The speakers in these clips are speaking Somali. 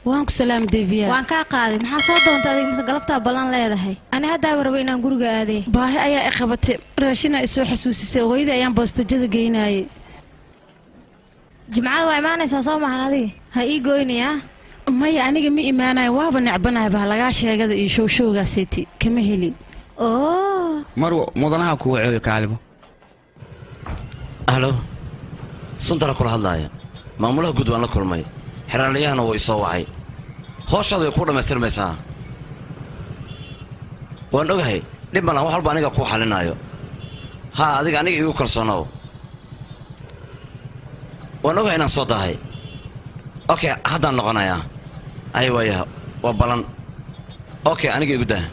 وانكو سلام ديفيا وان كا قادي maxaa soo doonta adiga mise galabta balan leedahay ani hadda warba inaan guriga aaday baahi ayaa i qabatay raashina isoo xasuusisay hooyada ayaan boostajada geynayay jimcada waa imaanaysaa soo maxan adiga ha ii goynaya maya aniga ma imaanayo waaba necbanahay baa laga sheegada iyo showshowgaaseti kama helin marwo mudanaha kuwa celiyo kaalibo halo sundara kula hadlaaya maamulaha guud waan la kulmay xiraaliyahana way soo wacay hooshada way ku dhamaystirmaysaa waan ogahay dhib badan wax walba aniga ku xalinayo adiga igu kalsoonow waan ogahay inaan soo dahay okay haddaan noqonayaa ay waaya waa balan okay aniga igu daa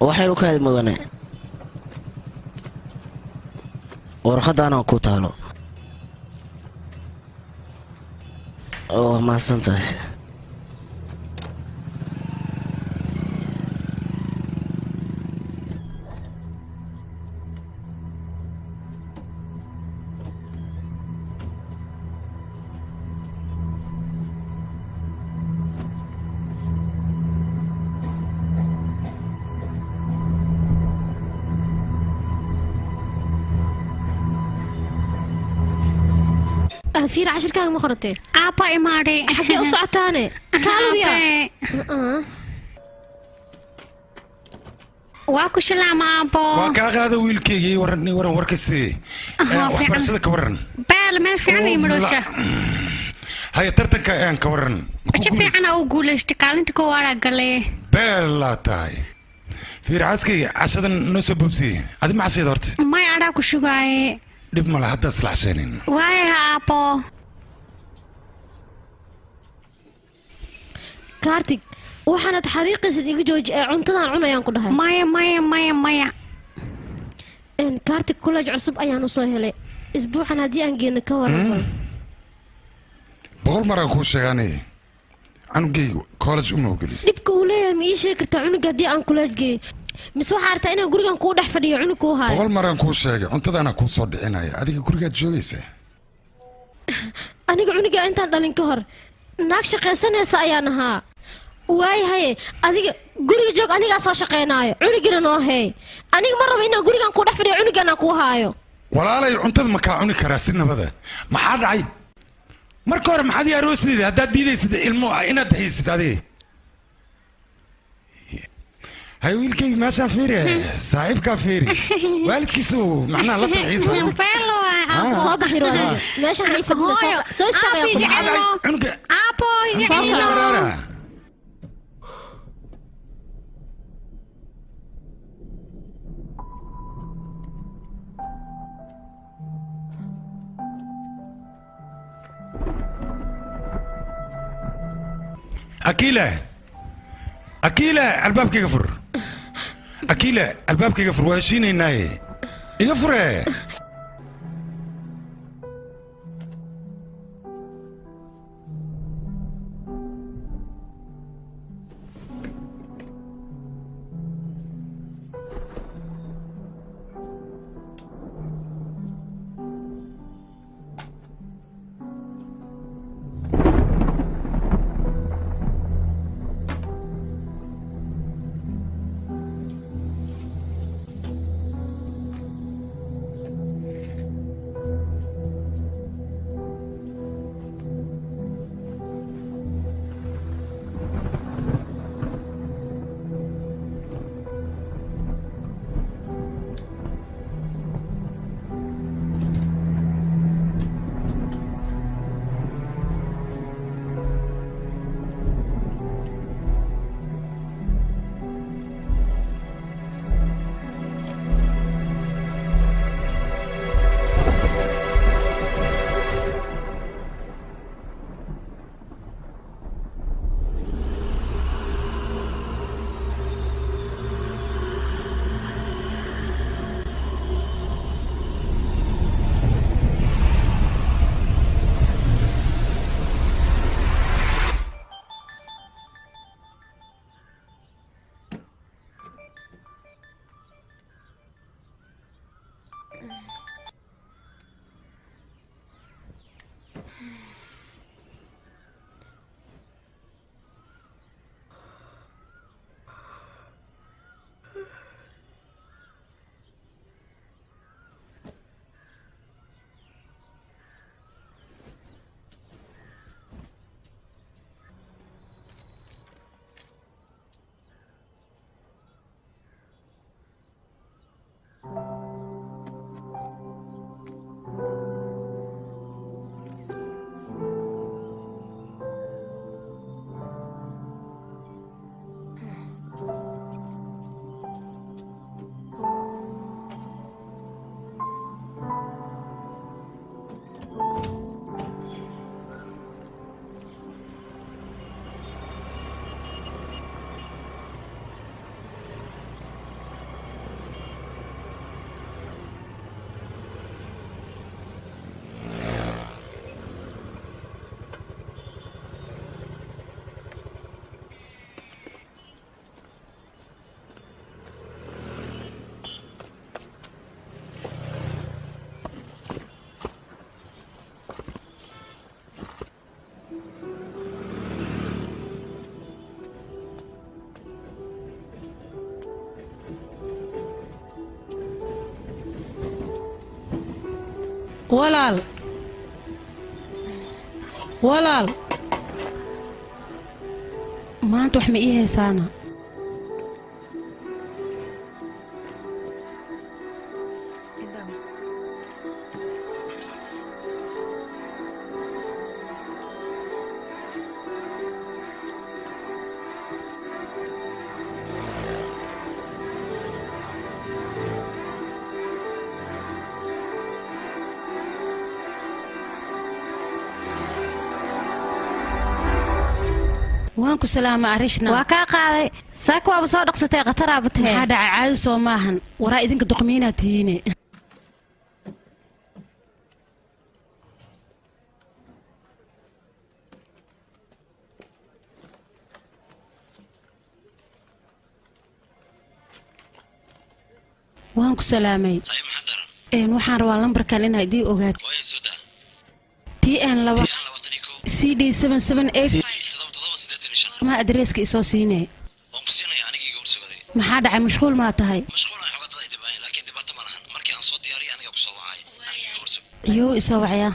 waxay u kaadi mudane warqadaana ku taalo ma santahay فير 10 كان مقرتين أبا إماري حقي أصعتاني كالوريا واكو سلام أبو وكا هذا ويلكي ورني وركسي وحبرشدك كورن بال ما في عني مروشة هاي ترتك أن كورن شوفي أنا أقول اشتكال أنت كوارا قلي بال لا تاي في راسكي عشان نسببسي هذه ما عشان دورت ما يعرفوا شو باي دب ملا حتى أصلح شينين واي أبو كارتيك وحنا تحريق سيدي جوج عنتنا عنا ينقدها مايا إن كارتيك كل عصب أيان وصهلي أسبوعنا هدي أنجينا كورن بقول مرة كوش يعني أنا جي كولج وقولي نبكي ولا ميشي كرت عنق هدي أن كولج جي مسوح عرت أنا جورجان كود أحفظي عنكو هاي بقول مرة كوش يعني أنت أنا كوش صد عناية هذيك جورجان جويسة أنا عنق أنت دالين كهر ناقش قيسنا سايانها واي هاي أديك جورج جوج أنا قاصة شقيناي عنقنا نوهي أنا مرة بينا جورجان كود أحفظي عنقنا كو هايو ولا علي أنت مكان عنك راسنا بذا ما حد عيب مركور ما حد يروسني هذا ديدي سد المو أنا تحس هذه هاي ويلكي ما سافيري صاحب كافيري والكيسو معنا لا تحس صادق يروح ماشي حيفضل سو استغير عنك أبو أكيلة أكيلة الباب كي يقفر أكيلة الباب كي يقفر وهشيني ناي يقفر walaal walaal maanta wax ma ii haysaana waan ku salaama arishna waa kaa qaaday saaka waaba soo dhaqsatay qataraa batee maxaa dhacay caadi soo maahan waraa idinka doqmiinaa tihiine waan ku salaamay waxaan rabaa lambarkan inaa idii ogaato TN2 CD 778 ma adreeska isoo siinay maxaa dhacay mashquul ma tahay iyo isoo wacaya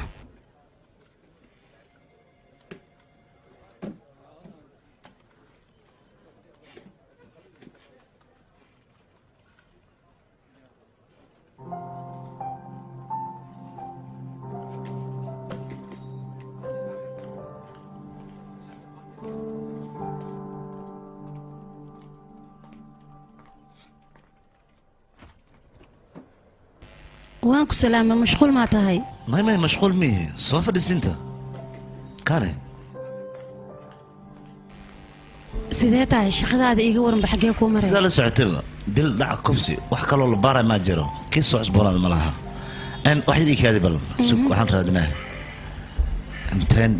وانكو سلامة مشغول ما تهي ما مشغول ميه صوفر انت كان sidee tahay shaqadaada iiga waranba xaggee kuu maray sidaa la socotayba dil dhaca kufsi wax kaloo la baaraya maa jiro kii soo cusboonaada ma laha wax yidhi kaadi bal sug waxaan raadinaa inteen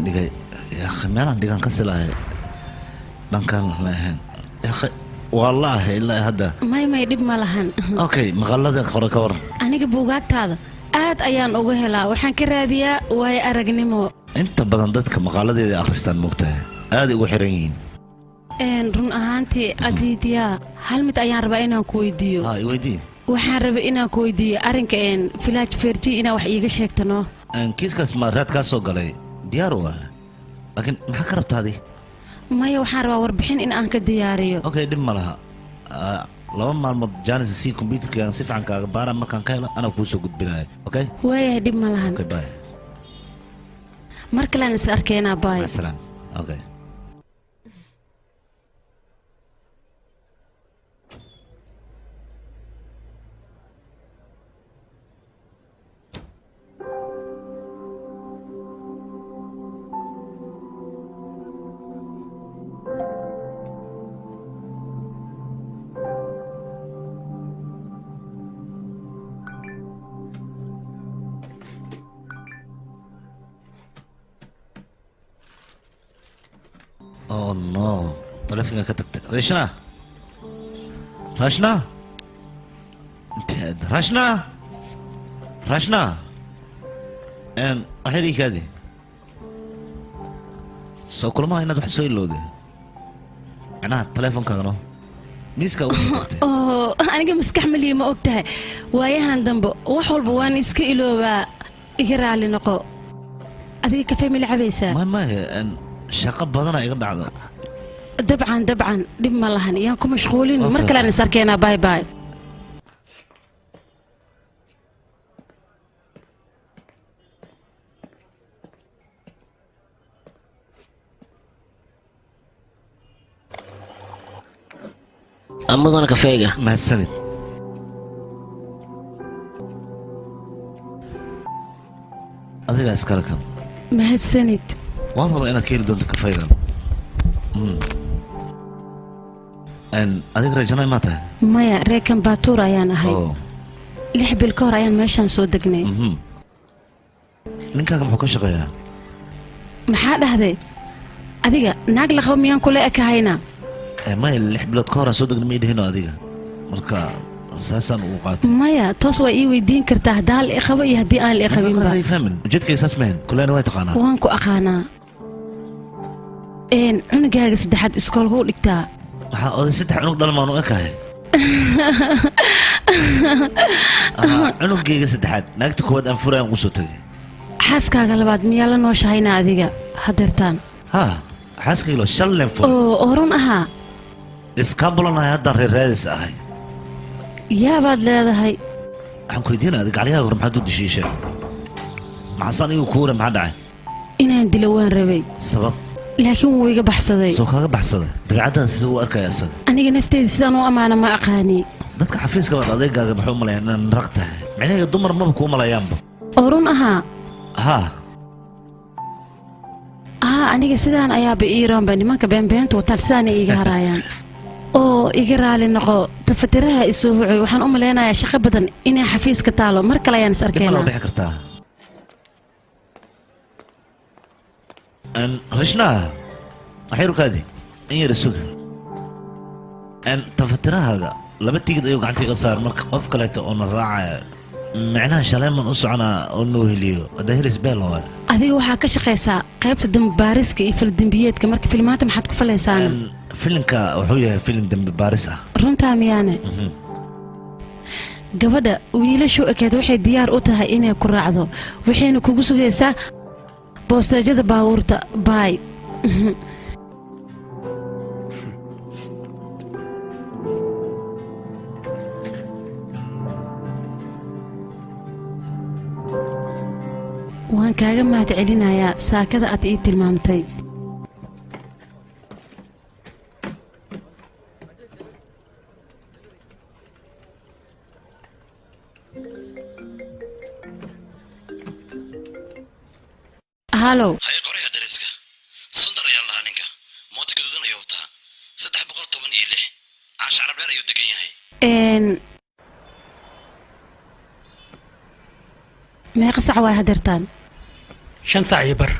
dhigay yaakhi meelaan dhigan ka silahay dhankaan ma ahayn yaakhi waa la ahay ilaa hadda may dhib ma lahan okay maqalada qore ka waran aniga buugaagtaada aad ayaan uga helaa waxaan ka raadiyaa waayo aragnimo inta badan dadka maqaaladeeda akhristaan moogtahay aaday ugu xiran yihiin run ahaantii adiidyaa hal mid ayaan rabaa inaan ku weydiiyo weydii waxaan rabay inaan ku weydiiyo arrinka village ferji inaa wax iiga sheegtano kiiskaas ma raad kaa soo galay diyaar u ah laakiin maxaa ka rabtaadi maya waxaan rabaa warbixin in aan ka diyaariyo okay dhib ma laha 2 maalmood jaanis si computerkaaga si fiican kaaga baara markaan ka helo anaa kuu soo gudbinayo okay waayahay dhib ma lahan okay bye mar kalean is arkeenaa bye asalaam okay Oh no, telefonka ka tagtay. Rashna. Ahiri kaadi. Soo kulma inaad wax soo ilowday. Ana telefonka gano. Miiska u tagtay. Oh, aniga maskax maliye ma ogtahay. Waayahan dambe wax walba waan iska iloobaa. Iga raali noqo. Adiga kafee ma lacabaysaa? Ma shaqo badan ay iga dhacdo dabcan dib ma lahan yaan ku mashquulin mar kale aan is arkeenaa bye bye amadana kafeega mahadsanid adiga iskala kam mahadsanid waan rabaa inaad ka heli doonto kafaygan adiga rajanay ma tahay maya reekan baatuur ayaan ahay 6 bil ka hor ayaan meeshaan soo degnay ninkaaga muxuu ka shaqeeyaa maxaa dhahday adiga naag la qabo miyaan kula ekahayna maya 6 bilood ka hor aan soo degnay ma idhahino adiga marka saasaan ugu qaatay maya toos waa ii weydiin kartaa haddaan la iqabo iyo haddii aan la iqabinba fahmin ujeedkayga saas mahan kuleena way taqaanaa waan ku aqaanaa cunugaaga saddexaad iskoolkuu dhigtaa waxaa oday 3 cunug dhalmaan u ekahay cunugayga saddexaad naagta koowaad aan furayaan ugu soo tegay xaaskaaga labaad miyaa la nooshahayna adiga hadeertaan xaaskayga shalleen furay oo run ahaa iskaabulanahay haddaan reer raadis ahay yaabaad leedahay waxaan ku weydiinaa adiga gacliyaha hore maxaad u dishiishay maxaasaan igu kuure maxaa dhacay inaan dilo waan rabay sabab laakiin wuu iga baxsaday soo kaaga baxsaday dabeecaddaas sida uu arkaya isaga aniga nafteeda sidaan u ammaana ma aqaani dadka xafiiska baad adeegaaga maxuu malayaan inaan rag tahay micnaheega dumar maba kuu malayaanba oo run ahaa aniga sidaan ayaaba ii roonba nimanka beenbeenta wataal sidaanay iiga haraayaan oo iga raali noqo tafatiraha isoo wucoy waxaan u malaynayaa shaqo badan inay xafiiska taalo mar kale ayaan is arkeenaa bixi kartaa rashnaha waxayrukaadi in yar isuga tafatirahaaga 2 tigid ayuu gacanta iga saar marka qof kaleeto oo na raacaya micnaha shalayman u soconaa oo noo heliyo hadda helis beel waay adiga waxaa ka shaqaysaa qaybta dambi baariska iyo fildambiyeedka marka filmaanta maxaad ku falaysaan filimka wuxuu yahay filim dambi baaris ah runtaa miyaane gabadha wiilashu ekeed waxay diyaar u tahay inay ku raacdo waxayna kugu sugaysaa boosteejada baabuurta baay waan kaaga mahad celinayaa saakada aad ii tilmaamtay halow hay qoraya dariska sundar ayaan lahaa ninka moota gaduudanayo ayuu degan yahay meeqa sac waa hadeertaan 5 saac iyo bar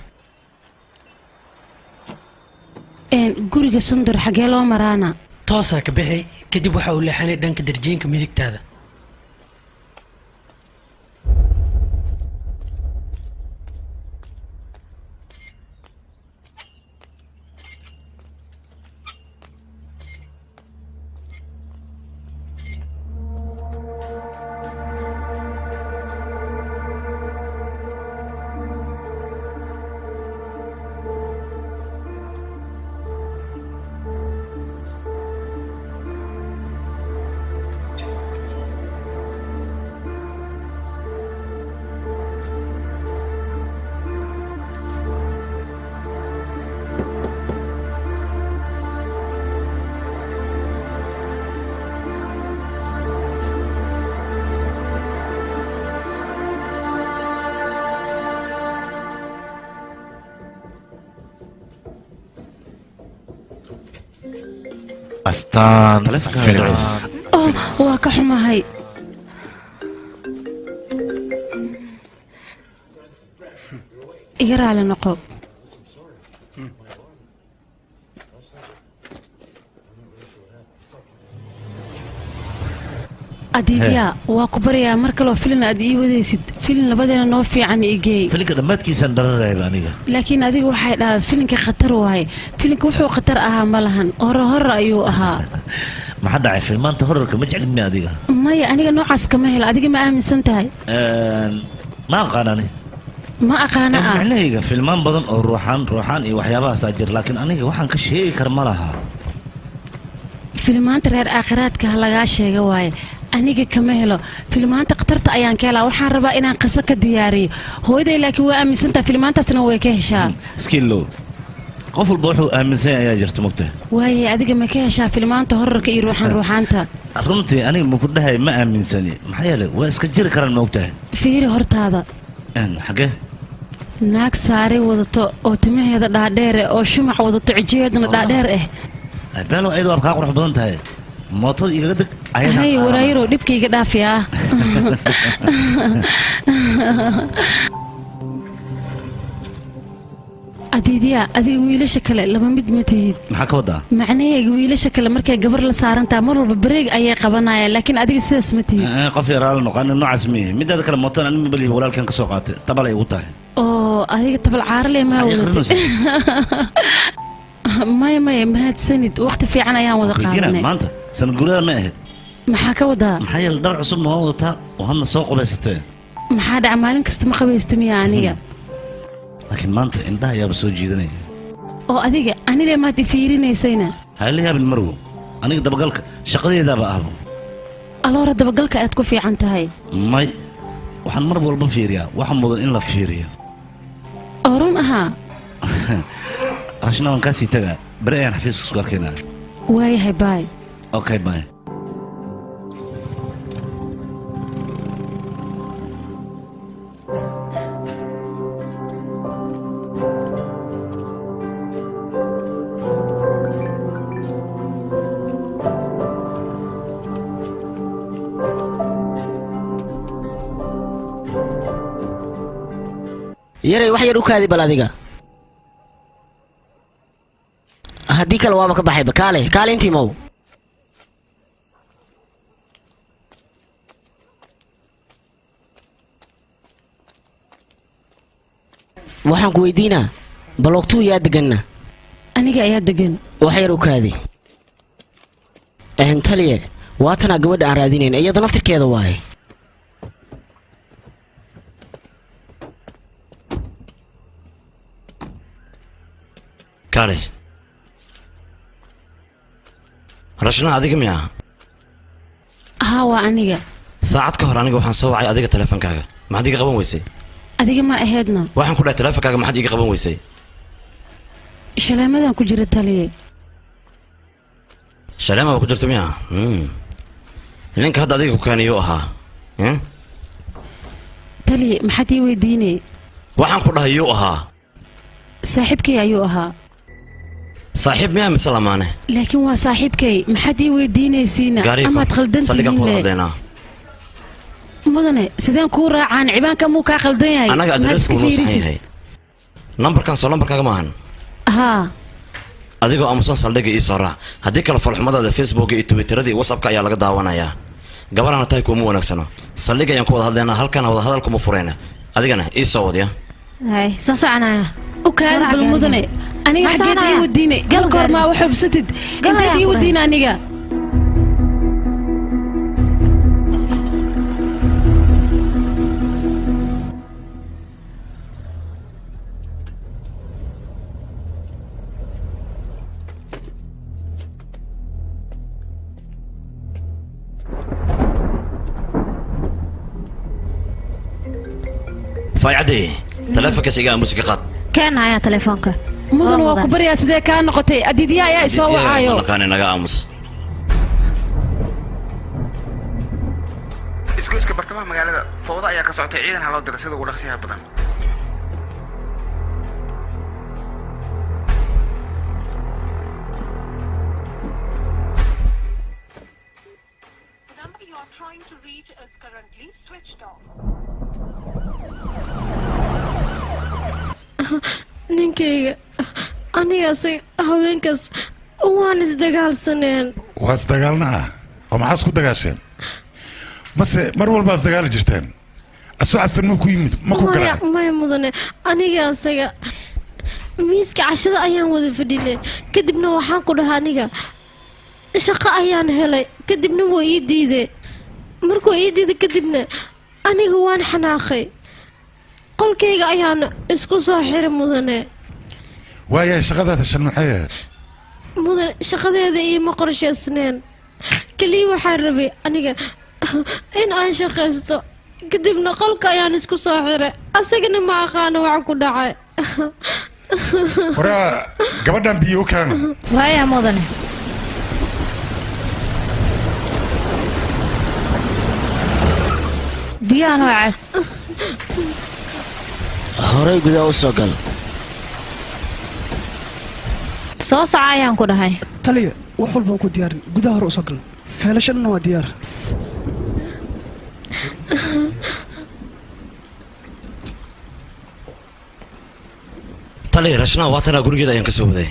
guriga sundur xagee loo maraana toosaa ka bixi kadib waxa uu leexanay dhanka darjiinka midigtaada أستان فينيس waa ka xumahay iga raali noqo adiidyaa waa ku baryaa mar kaloo filin aad ii wadaysid filin labadeena noo fiican igeey filinka dhammaadkiisaan dhararayba aniga laakiin adiga waxay dhahaa filinka khatar waaye filinka wuxuu khatar ahaa ma lahan hore ayuu ahaa maxaa dhacay filmaanta horarka ma jeclid mi adiga maya aniga noocaas kama hela adiga ma aaminsan tahay ma aqaanani ma aqaana ah macnahayga filmaan badan oo ruuxaan iyo waxyaabahaasaa jira laakiin aniga waxaan ka sheegi kar ma laha filmaanta reer aakhiraadka ha lagaa sheega waaye aniga kama helo filmaanta khatarta ayaan ka helaa waxaan rabaa inaan qiso ka diyaariyo hooyaday laakiin waa aaminsantaha filmaantaasna way ka heshaa skillow qof walba wuxuu aaminsan ayaa jirta mogta waaye adiga ma ka heshaa filmaanta horarka iyo ruuxaanta runtii aniga maku dhahay ma aaminsani maxaa yeelay waa iska jiri karaan mogtahay fiiri hortaada xagee naag saare wadato oo timaheeda dhaadheere oo shumac wadato cijiyeedna dhaadheer beelo ayadu waa kaa qurux badan tahay mootada igaga deg hay waraayiro dhibka iga dhaafiyaa adiidyaa adiga wiilasha kale laba mid ma tihid maxaa ka wadaa macnaheega wiilasha kale markay gabar la saarantaha mar walba bareeg ayay qabanayaan laakiin adiga sidaas ma tihid qof yaraala noqon noocaas miye midaada kale mootada anima balihi walaalkan ka soo qaatay tabal ay ugu tahay oo adiga tabal caarale maa wadatay maya mahadsanid waqti fiican ayaan wada qaadanay maanta sanad guurada ma ahayd maxaa ka wadaa maxaa yeelay dhar cusubna waa wadataa oo hadna soo qubaysatee maxaa dhaca maalin kasta ma qabaysta miya aniga laakiin maanta indhaha ayaaba soo jiidanaya oo adiga anile maad i fiirinaysayna hayla yaabin marwo aniga dabagalka shaqadeedaaba ahbo aloora dabagalka aad ku fiican tahay may waxaan mar walba fiiriyaa waxa mudan in la fiiriyo oo run ahaa rashna waan kaasii tagaa beri ayaan xafiiska isku arkaynaa waayahay baay okay baay yaray wax yar u kaadi bal adiga haddii kale waaba ka baxayba kaale intii mow waxaan ku weydiinaa baloogtuu yaa deganna aniga ayaa degan wax yar u kaadi taliye waatanaa gabadha aan raadinayn iyada naftirkeeda waaye kaale rashna adiga miya haa waa aniga saacad ka hor aniga waxaan soo wacay adiga taleefankaaga maxaad iga qaban weysay adiga ma ahaydna waxaan ku dhahay taleefankaaga maxaad iga qaban weysay shaleemadan ku jira taliye shaleema ku jirta miya ninka hadda adiga ku keeniyuu ahaa taliye maxaad ii weydiinay waxaan ku dhahay yuu ahaa saaxiibkay ayuu ahaa saaxiib miyaa mise lamaane laakiin waa saaxiibkay maxaad ii weydiinaysiina amaad qaldantihiinle mudane sideen kuu raacaan cibaanka muu kaa qaldan yahay anaga adreesku noo saxan yahay nambarkan soo lambarkaaga maahan haa adigoo aamusan saldhigga ii soo raac haddii kale falxumadaada facebooka iyo twitterada iyo whatsappka ayaa laga daawanayaa gabarana tahay kuuma wanaagsano saldhigga ayaan ku wada hadlaynaa halkana wada hadal kuma furayna adigana ii soo wadya soo soconaya ukaada bal mudane aniga xageed ii wadiine galka hor maa wax hubsatid inteed ii wadiine aniga فايعدي تلفك سيجا موسيقى كان هيا تليفونك مدن waa ku bariyaa sidee ka noqotay adidiya ayaa isoo wacaayo naqaan naga aamus isku bartamaha magaalada fowda ayaa ka socotay ciidan haloo diray sida ugu dhaqsiyaha badan ninkayga anigaasay haweenkaas waan isdagaalsaneen waa isdagaalnaa oo maxaa isku dagaasheen mase mar walba isdagaali jirteen asoo cabsan ma ku yimid ma ku garaa maya mudane aniga asaga miiska cashada ayaan wada fadhinay kadibna waxaan ku dhahaa aniga shaqo ayaan helay kadibna waa ii diiday markuu ii diiday kadibna aniga waan xanaaqay qolkayga ayaan isku soo xiray mudane waayahay shaqadaada shan maxay ahayd mudane shaqadeeda iima qorshaysneen keliya waxaan rabay aniga in aan shaqaysto kadibna qolka ayaan isku soo xiray asagana ma aqaano waxa ku dhacay waraa gabadhan biyo u keena waaya mudane biyahan waa cad horay gudaa u soo gal soo soco ayaan ku dhahay taliya wax walbaan ku diyaarin gudaha hore u soo gal feelashadana waa diyaar taliya rashna waatanaa gurigeeda ayaan ka soo waday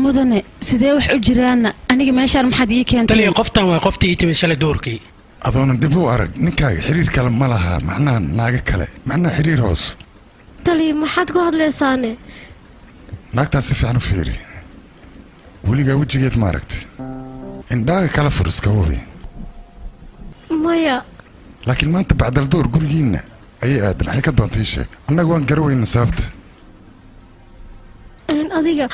mudane sidee wax u jiraana aniga meeshaan maxaad ii keentay taliya qoftan waa qoftii ii timid shalay doorkii adoona dib u arag ninkaaga xiriir kale ma laha macnaha naaga kale macnaha xiriir hoos taliya maxaad ku hadlaysaane naagtaan si fiican u fiiri weligaa wejigeed ma aragti indhaaga kala fur iska hubi maya laakiin maanta bacdaldoor gurigiinna ayay aadan maxay ka doontay sheeg annaga waan garaweyna sababta adiga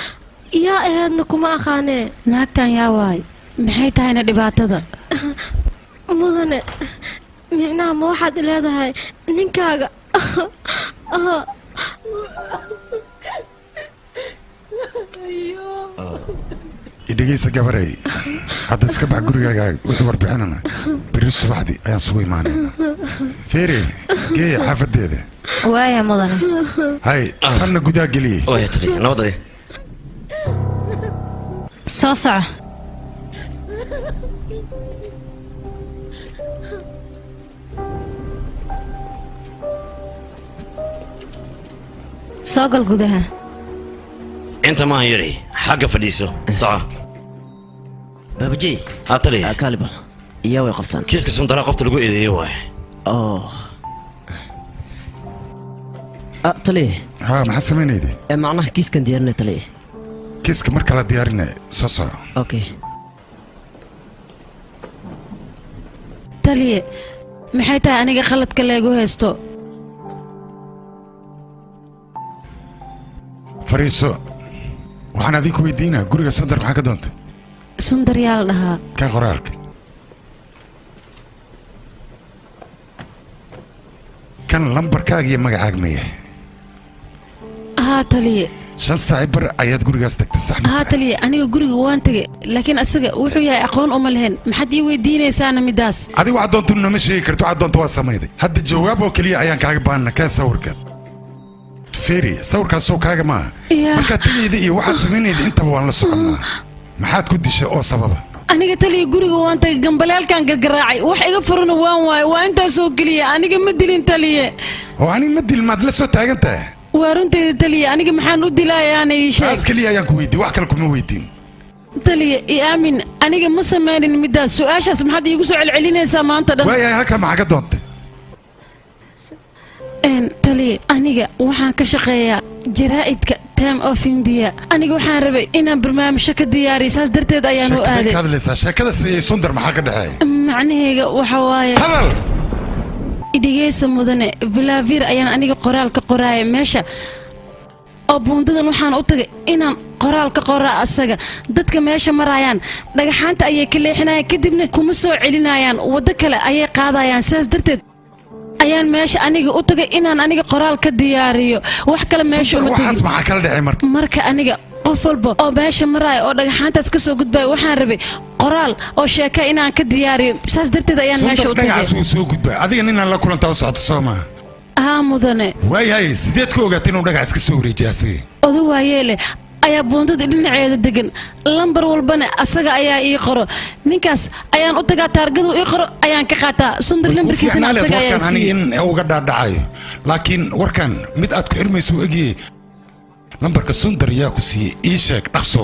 yaa ahaydna kuma aqaanee naagtan yaa waay maxay tahayna dhibaatada mudane micnaha ma waxaad leedahay ninkaaga idhegaysa gabarey hadda iska bax gurigaaga wixii warbixinana beri subaxdii ayaan sugu imaanayna feere geeya xaafadeeda waaya mudane hay tanna gudaa geliyey waaya taliya nabadday soo soco soo gal gudaha inta maahan yari xagga fadhiiso soco baabajey taliya kaaliba iyaa way qabtaan kiiska sundaraa qofta lagu eedeeyey waay taliya haa maxaa samaynayday macnaha kiiskan diyaarinay taliya kiiska mar kala diyaarinay soo soco okay taliye maxay tahay aniga qaladka leegu haysto fariiso waxaan adiga ku weydiinaa guriga sandar maxaa ka doontay sundar yaa la dhahaa kaa qoraalka kan lambarkaaga iyo magacaaga ma yahay haa taliye 5 saac bar ayaad gurigaas tagtay sax haa taliye aniga guriga waan tagay laakiin asaga wuxuu yahay aqoon uma lahayn maxaad ii weydiinaysaana midaas adiga waxaad doonto nama sheegi karto waxaad doonto waa samayday hadda jawaab oo keliya ayaan kaaga baahana kaa sawirka feeri sawirkaasoo kaaga maaha markaa tagayda iyo waxaad samaynayda intaba waan la soconnaa maxaad ku dishay oo sababa aniga taliya guriga waan tagay gambalaalkan gargaraacay wax iga furana waan waayo waa intaasoo keliya aniga ma dilin taliye oo aniga ma dil maad la soo taagan tahay waa runtayda taliya aniga maxaan u dilayaana ii sheeg taas keliya ayaan ku weydiin wax kale kuma weydiin taliya i aamin aniga ma samaynin middaas su-aashaas maxaad iigu soo celcelinaysaa maanta dhan waayahay halkaa maxaa ka doontay taliya aniga waxaan ka shaqeeyaa jaraa'idka time of india aniga waxaan rabay inaan barnaamijyo ka diyaariyo saas darteed ayaan u aaday ka hadlaysaa sheekadaas iyo sundar maxaa ka dhexeeya macnaheega waxa waaye hadal idhigeysa mudane bilaavir ayaan aniga qoraal ka qoraaya meesha oo buundadan waxaan u tagay inaan qoraal ka qoraa asaga dadka meesha marayaan dhagaxaanta ayay ka leexinayaan kadibna kuma soo celinayaan waddo kale ayay qaadayaan sidaas darteed ayaan meesha aniga u tagay inaan aniga qoraal ka diyaariyo wax kale meesha uma waxaas maxaa kala dhexay marka aniga qof walba oo meesha maraya oo dhagaxaantaas ka soo gudbaya waxaan rabay qoraal oo sheeka inaan ka diyaariyo saas darteed ayaan meesha u tagay dhagaxaas wuu soo gudbaa adiga ninaan la kulantaa u socoto soo maaha haa mudane waayahay sideed ka ogaatay inuu dhagax iska soo wareejiya asiga odu waayeele ayaa buundada dhinaceeda degan lambar walbana asaga ayaa ii qoro ninkaas ayaan u tagaa taargadu ii qoro ayaan ka qaataa sundar lambarkiisana asaga ayaa aniga in uga dhaadhacayo laakiin warkan mid aad ku xirmayso egiyey lambarka sundar yaa ku siiyey ii sheeg dhaqso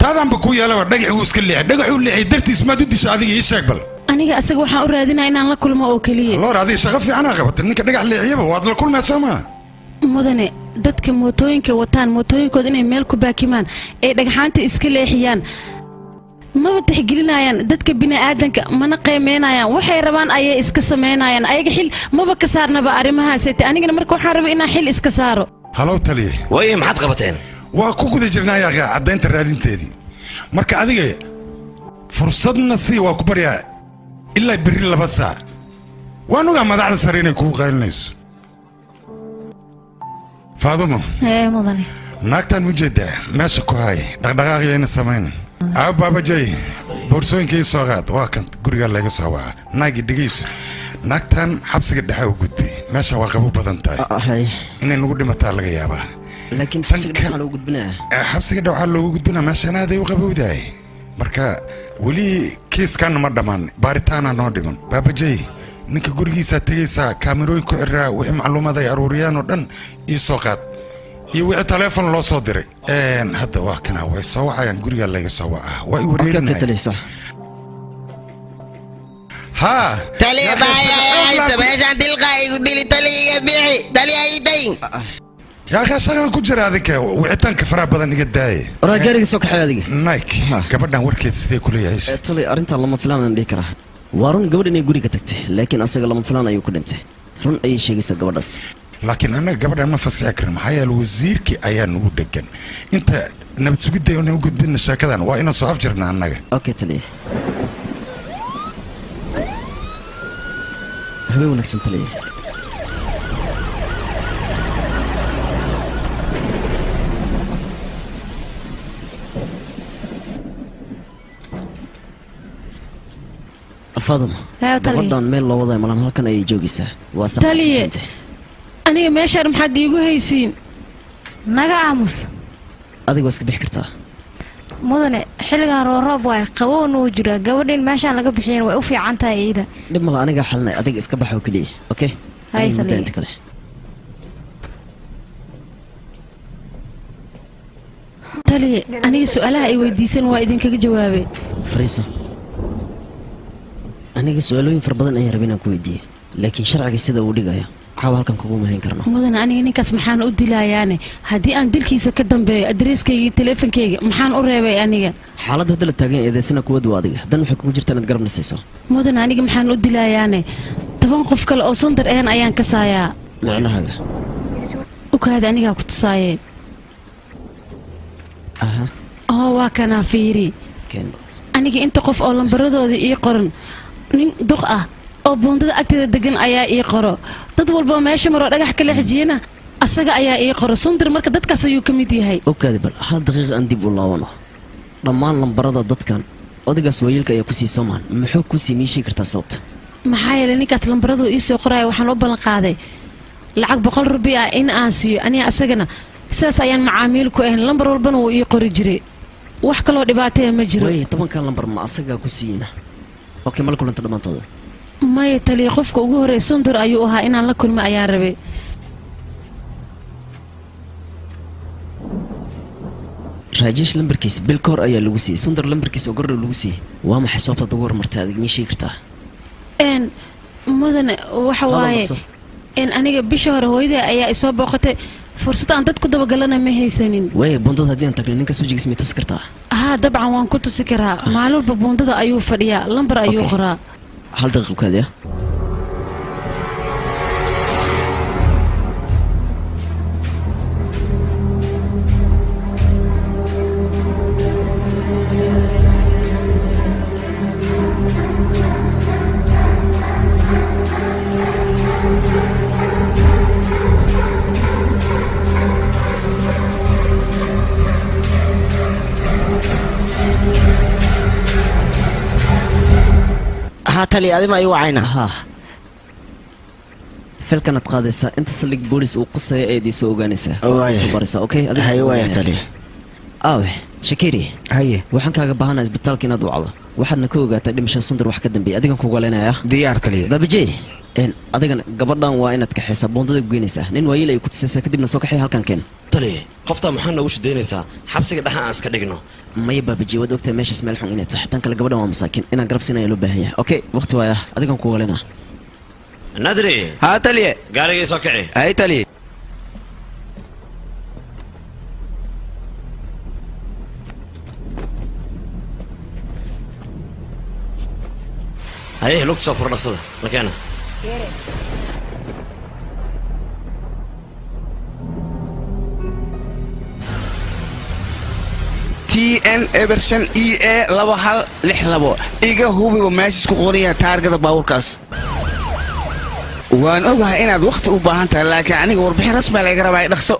taadaanba kuu yeelaba dhagax wuu iska leexay dhagaxuu leexay dartiis maad u disha adiga ii sheeg bal aniga asaga waxaan u raadinaa inaan la kulmo oo keliya loor adiga shaqo fiicanaa qabatay ninka dhagax leexiyaba waad la kulmaa soo maa mudane dadka mootooyinka wataan mootooyinkooda inay meel ku baakimaan ay dhagxaanta iska leexiyaan maba tixgelinayaan dadka bini'aadanka mana qiimeynayaan waxay rabaan ayay iska samaynayaan ayaga xil maba ka saarnaba arrimahaasete anigana marka waxaan rabay inaan xil iska saaro halow taliye waaye maxaad qabateen waa ku guda jirnaayaa caddaynta raadinteedii marka adiga fursadna sii waa ku baryaa ilaa berri 2 saac waan ogaa madaxda sare inay kugu qaylinayso faadumo mudane naagtaan ujeedaa meesha ku hay dhaqdhaqaaqyayna samayn aa baabajay boorsooyinkii soo qaad waa kan gurigaa laga soo waca naagii dhegayso naagtaan xabsiga dhexe u gudbay meesha waa qabo badan tahay inay nagu dhimataa laga yaabaa laakiin xabsiga dhexe loogu gudbinaa xabsiga dhexe waxaa loogu gudbinaa meeshaan aaday u qabowdahay marka weli kiiskaana ma dhammaan baaritaana noo dhiman baabajay ninka gurigiisaa tegaysaa kaamirooyin ku xiraa wixii macluumaad ay aruuriyaan oo dhan ii soo qaad iyo wixii taleefon loo soo diray hadda waa kana way soo wacayaan gurigaa laga soo wacaa waa i wareerinaya ها تلي بايا عيسى meeshaan dilqaa igu dili taliga bixi tali ay dayn yaa ka shaqan ku jira adinka wicitaanka faraha badan iga daayay oraa gaariga soo kaxay adiga nike gabadhan warkeed sidee ku leeyahay tali arinta lama filaan aan dhihi karaa waa run gabadh inay guriga tagtay laakiin asaga lama filaan ayuu ku dhintay run ayay sheegaysaa gabadhaas laakiin anaga gabadhan ma fasixi karin maxaa yeelay wasiirkii ayaa nagu dhegan inta nabad sugidda oo nagu gudbina sheekadan waa inaan soo afjirna annaga okay tali habeen wanaagsan tali فاطمة gabadhan meel loo waday malan halkan ay joogaysaa waa sax taliye aniga meeshaan maxaad iigu haysiin naga aamus adiga iska bixi kartaa mudane xilligan roob waay qabowna uu jira gabadhin meeshaan laga bixiyeen way u fiican tahay iyada dhib mala aniga xalnay adiga iska bax oo kaliya okay hay taliye taliye aniga su'aalaha ay weydiisan waa idinkaga jawaabay fariiso aniga su'aalooyin far badan ayaan rabay inaan ku weydiiyo laakiin sharciga sida uu dhigayo caawa halkan kugu mahayn karno mudane aniga ninkaas maxaan u dilayaane haddii aan dilkiisa ka dambeeyo adreeskayga iyo teleefonkayga maxaan u reebay aniga xaaladda hadda la taagan eedeysana kuwadu adiga dan waxay kugu jirtaa inaad garab nasiiso mudane aniga maxaan u dilayaane 10 qof kale oo sundar ahan ayaan ka saayaa macnahaaga ukaada anigaa ku tusaayee aha waa kanaa fiiri aniga inta qof oo lambaradooda ii qoran nin duq ah oo buundada agteeda degan ayaa ii qoro dad walba meesha maroo dhagax kala xijiyana asaga ayaa ii qoro sundir marka dadkaas ayuu ka mid yahay okaadi bal hal daqiiqa aan dib u laabano dhammaan lambarada dadkan odagaas waayeelka ayaa ku sii soomaan muxuu ku sii miishii kartaa sababta maxaa yeelay ninkaas lambaradu ii soo qoraya waxaan u ballan qaaday lacag 100 rubi ah in aan siiyo aniga asagana sidaas ayaan macaamiil ku ahayn lambar walbana wuu ii qori jiray wax kaloo dhibaataya ma jiro way 10 lambar ma asaga ku siina okay mal kulanta dhamaantooda maya taliya qofka ugu horeeyay sundur ayuu ahaa inaan la kulmo ayaan rabay rajesh lambarkiisa bil koor ayaa lagu siiyay sundur lambarkiisa oo gordhow lagu siiyay waa maxay sababta ugu hormartay adig mii sheegi kartaa mudane waxa waaye aniga bisha hore hooyadii ayaa isoo booqatay fursad aan dad ku dabagalana ma haysanin way buundada haddii aan tagno ninkaas wajigiis may tusi kartaa haa dabcan waan ku tusi karaa maalin walba buundada ayuu fadhiyaa lambar ayuu qoraa hal daqiiqo kaadiya تالي هذه ما يوعينا ها فلكنت قادسة انت سلك بوليس وقصة ايدي سو غانيسة سو اوكي ايوه يا تالي شكيري هي waxaan kaaga baahanahay isbitaalka inaad u wacdo waxaadna ka ogaataa dhimasho sundur wax ka dambeeyay adigan kugu leenayaa diyaar taliya babajey adigan gabadhan waa inaad ka xisaab boondada goynaysaa nin waayil ay ku tusaysaa kadibna soo kaxay halkan keen taliya qofta maxaa nagu shideynaysaa xabsiga dhaxa aan iska dhigno maya babajey wad ogtahay meeshaas meel xun inay tahay tan kale gabadhan waa masaakiin inaan garab siinaya loo baahan yahay okay waqti waaya adigan kugu leenaa nadri ها تلي gaarigii soo kici هاي تلي هاي لوك سو فردسada lakeena TN Everson EA 2162 iga hubiba meesha ku qoraya taargada baaburkaas waan ogahay inaad waqti u baahan tahay laakiin aniga warbixin rasmi ah laga rabaa dhaqso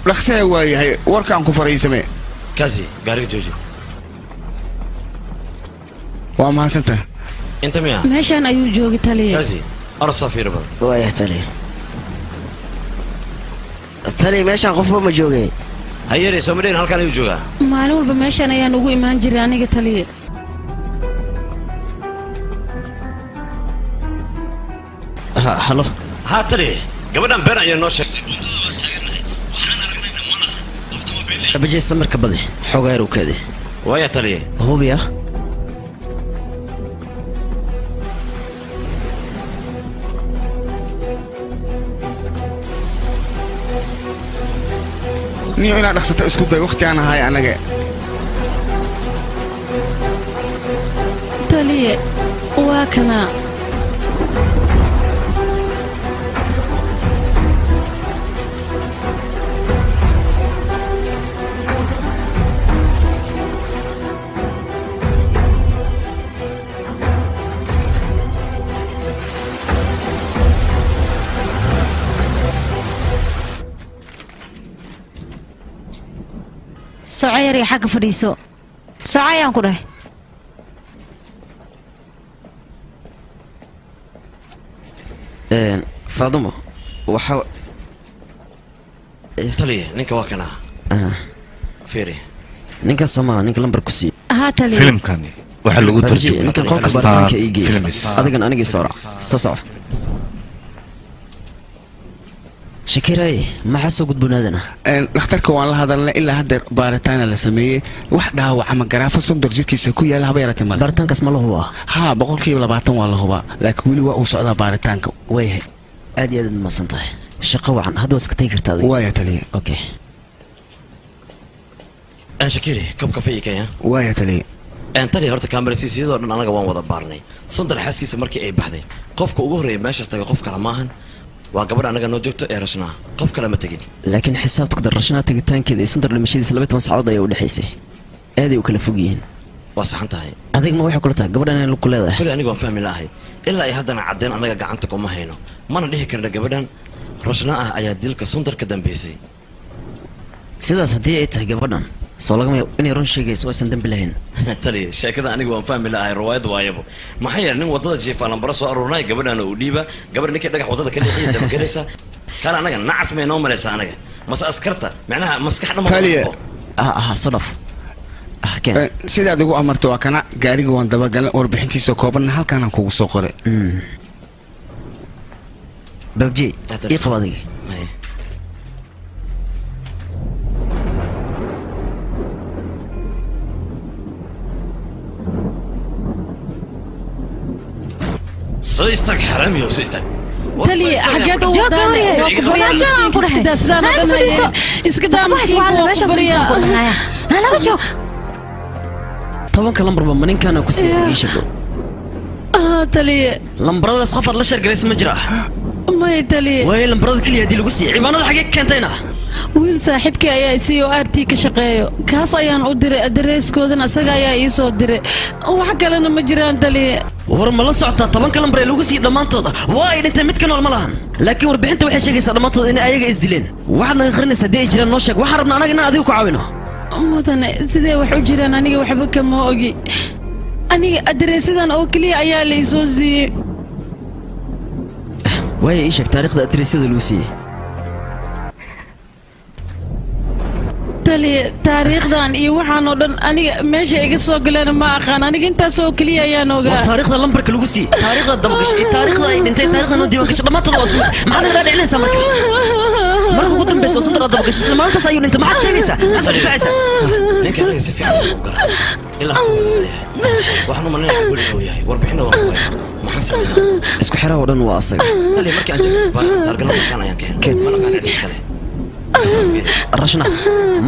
dhaqso waayahay warkaan ku fariisamee kaasi gaariga jooji waa mahadsantahay inta miya meeshaan ayuu joogi taliya kaasi arsa fiirba waa taliya taliya meeshaan qofba ma joogay hayere Soomaaliya halkan ayuu joogaa maalin walba meeshaan ayaan ugu imaan jiray aniga taliya halo ha taliya gabadhan been ayaa noo sheegtay babajey samarka badi xogaa yar u kaadi waya taliya hubiya niyo inaad dhaqsato isku day waqti aan ahay anaga taliya waa kana socayar iyo xagga fadhiiso socayaan ku dhahay faadumo waxa taliya ninka waa kana fiiri ninka Soomaa ninka lambar ku sii taliya filimkani waxa lagu tarjumay ninka qolka baaritaanka iigi adigan anigii soo soco شكيراي ما حسوا قد بنادنا dhakhtarka waan la hadalnay ilaa hadda baaritaan la sameeyay wax dhaawac ama garaafo sundur jirkiisa ku yaala haba yaratay mal baaritaankaas ma la hubaa ha 20% waa la hubaa laakiin wali waa uu socdaa baaritaanka way aad iyo aad ma santahay shaqo wacan hadda iska tagi kartaa waa ya taliya okay aan shakiri kab kafee kaya waa ya taliya aan taliya horta kaamirasiisiyadoo dhan anaga waan wada baarnay sundur xaaskiisa markii ay baxday qofka ugu horeeyay meeshaas tagay qof kale maahan waa gabadh anaga noo joogto ee rashnaa qof kale ma tagin laakiin xisaabta ku dar rashnaa tagitaankeeda iyo sundur dhimashadiisa 12 saacadood ayaa u dhaxaysay aad ay u kala fog yihiin waa saxan tahay adig ma waxay kula tahay gabadhan inay ku leedahay kali aniga waan fahmi laahay ilaa ay haddana cadeen anaga gacanta kuma hayno mana dhihi karna gabadhan rashnaa ah ayaa dilka sundur ka dambeysay sidaas haddii ay tahay gabadhan soo lagama yaabo inay run sheegayso aysan dambi lahayn taliya sheekada aniga waan fahmi lahay riwaayad waayabo maxaa yeelay nin wadada jiifa lambaro soo aruurinay gabadhaana uu dhiiba gabar ninkii dhagax wadada ka leexiya dabagelaysa kala anaga nacas may noo malaysa anaga mase askarta macnaha maskax dhama taliya soo dhaf sidaad igu amartay waa kana gaariga waan dabagalay warbixintiisa koobanna halkaanaan kugu soo qoray babji ii qaba adiga soo istaag xaraami oo soo istaag tali xageed u wadaan sidaan iska daa meesha bariya laga joog 10 lambarba maninkaana ku sii sheego tali lambaradaas qofad la sheergalaysa ma jira may tali way lambarada kaliya hadii lagu sii ciibaanada xagee keentayna wiil saaxiibkii ayaa isii RT ka shaqeeyo kaas ayaan u diray adereeskoodan asaga ayaa ii soo diray wax kalena ma jiraan tali war ma la socotaa 10 lambar ee lagu sii dhamaantooda waa ay dhintay mid kale ma lahan laakiin warbixinta waxay sheegaysaa dhamaantooda in ayaga isdileen waxaad naga qarinaysaa hadii ay jiraan noo sheeg waxaan rabnaa anaga inaan adigu ku caawino mudane sidee wax u jiraan aniga waxba kama ogi aniga adereesadan oo kaliya ayaa la isoo siiyey way ii sheeg taariikhda adereesada lagu siiyey tali taariikhdan iyo waxaan oo dhan aniga meesha iga soo galeen ma aqaan aniga intaas oo kaliya ayaan ogaa taariikhda lambarka lagu siiyey taariikhda dabaqashay taariikhda ay dhintay taariikhda noo diiwaan gashay dhamaantooda waa soo maxaad naga dhicinaysaa marka ugu dambaysa oo sadar dabaqashay isla maantaas ayuu dhintay maxaad sheegaysaa maxaad difaacaysaa ninka aniga si fiican u garan ilaa waxaan u maleynayaa guriga uu yahay warbixinna waan ku maxaan sameynaa isku xiraha oo dhan waa asaga tali markii aan joogsbaa dargala markaan ayaan ka helay mana kaan cidhiis kale rashna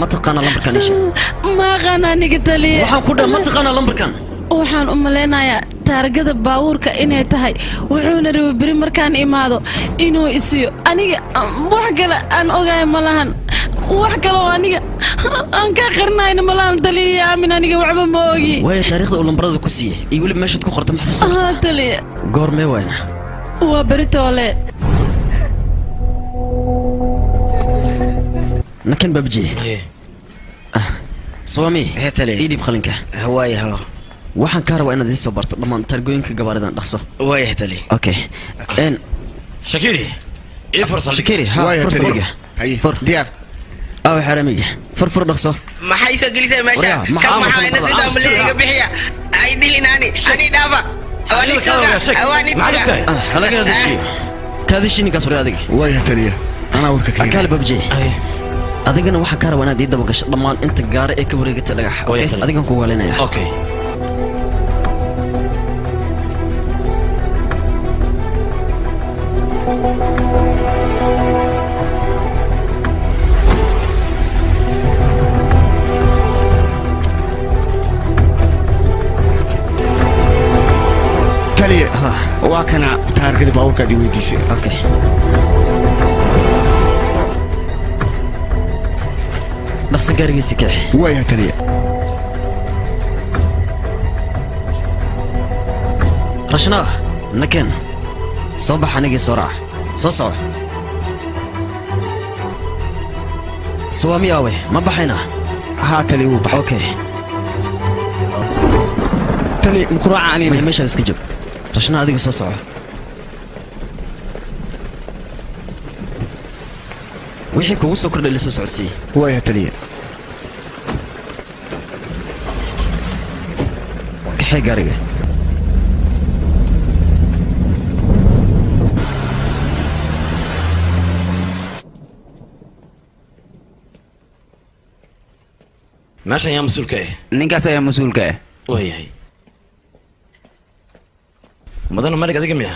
ma taqaana lambarkan isha ma aqaan aniga tali waxaan ku dhahay ma taqaana lambarkan waxaan u maleynayaa taargada baabuurka inay tahay wuxuuna rabay beri markaan imaado inuu isiyo aniga wax kale aan ogaay ma lahan wax kale oo aniga aan ka qarnayna ma lahan tali aamin aniga waxba ma ogi way taariikhda uu lambarada ku siiyey iyo weli meeshaad ku qortay maxsuusta tali goormee wayna waa beri toole nakan babji swami idib qalinka hawaayaha waxaan ka rabaa inaad ii soo barto dhammaan taargooyinka gabaaridan dhaqso waayaha tali okay shakiri ii fursal shakiri ha fursaliga fur diyaar aw xaramiga fur dhaqso maxay soo gelisay meesha ka maxaa ina sida amliga bixiya ay dilinaani ani dhaafa awani tooga halaga hadii kaadishini ka soo adiga waayaha tali ana warka ka kale babji adigana waxaan ka rabaa inaad ii daba gasho dhammaan inta gaari ee ka wareegata dhagax adigan ku waalinaya okay tali waa kana taargada baabuurkaadii weydiisay okay dhaqso gaarigiisa kax waayaha taliya rashna naken soo bax anigii soo raac soo soco swami awe ma baxayna haa tali wuu baxay okay tali mukuraaca anina meeshaan iska joog rashna adiga soo soco wixii kugu soo kordhay la soo socodsiiye waayaha taliya kaxee gaariga meeshan ayaa mas-uulka ah ninkaas ayaa mas-uulka ah waayahay mudana malig adiga miya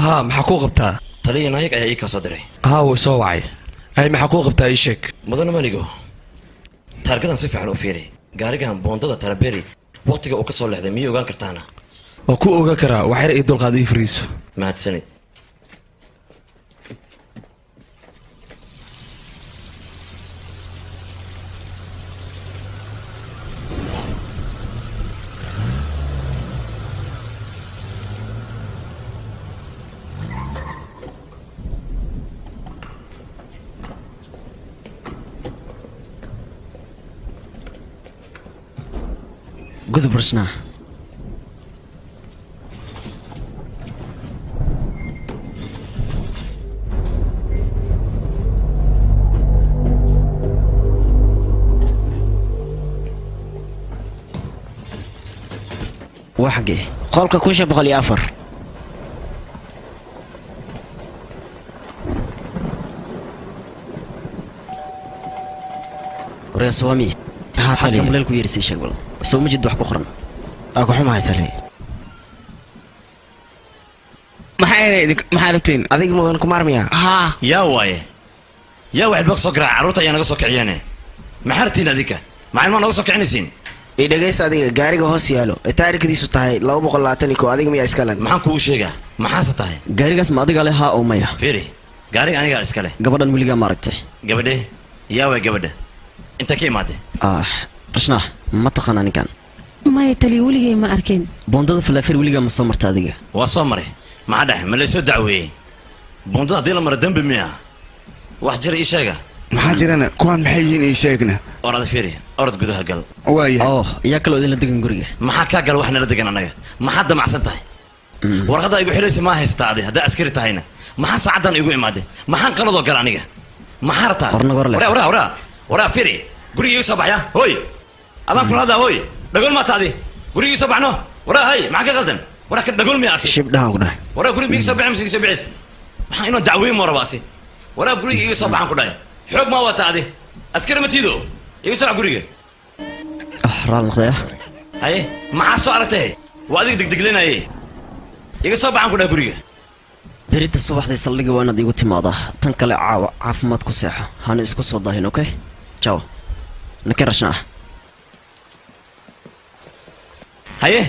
haa maxaa kuu qabtaa taliya naayag ayaa ii kaa soo diray haa wuu soo wacay ay maxaa kuu qabtaa ii sheeg mudana maligo taargadan si fiican u fiiri gaarigan boondada talaberi waqtiga uu ka soo leexday miyay ogaan kartaana waa ku ogaan karaa waxyar ii dulqaad ii fariiso mahadsanid gudub rasnaa waa xagee qolka 1404 waryaa sawaamiye haa taliya maleel ku yeerisay sheeg bal soo ma jid wax ku qoran ku xumahay taliya maxaa rabteen adiga mudan ku maarmiyaa haa yaa waaye yaa waxaad bog soo garaac carruurta ayaa naga soo kiciyeene maxaa rabtiin adinka macalin maa naga soo kicinaysiin dhegaysta adiga gaariga hoos yaalo ee taariikhdiisu tahay 221 adiga miyaa iska len maxaan kuugu sheegaa maxaase tahay gaarigaas ma adiga leh haa oo maya fiiri gaariga anigaa iska leh gabadhan weligaa ma aragtay gabadhe yaa waay gabadha inta ka imaade rashnaa ma taqaanaa ninkan maya taliya weligay ma arkin boondada falaafir weligaa ma soo marta adiga waa soo maray maxaa dhex ma laysoo dacweeyey boondada haddii la maro dembi miya wax jira ii sheega maxaa jirana kuwaan maxay yihiin ii sheegna orada fiiri orod gudaha gal waaya yaa kaloo idinla degan guriga maxaa kaa gal wax nala degan annaga maxaad damacsan tahay warqadda igu xidhaysa maa haysataa adi haddaa askari tahayna maxaa saacaddan igu imaade maxaan qaladoo gal aniga maxaa rataa waraa fiiri guriga igu soo baxya hooy adaan kula hadlaa hooy dhagol maa taadi guriga igu soo baxno waraa hay maxaa ka qaldan waraa ka dhagol miya asi shibdhahan ku dhahay waraa guriga miiga soo baxay mise iga soo bixis maxaa inoo dacweyn moo raba asi waraa guriga iga soo baxan ku dhahay xoog maa wata adi askari ma tiido iga soo bax guriga raal noqdaya haye maxaa soo aragtay waa adiga degdeglinaaye iga soo baxan ku dhahay guriga berita subaxday saldhiga waa inaad iigu timaadaa tan kale caawa caafimaad ku seexo hana isku soo daahin okay jaw nake rashnaa haye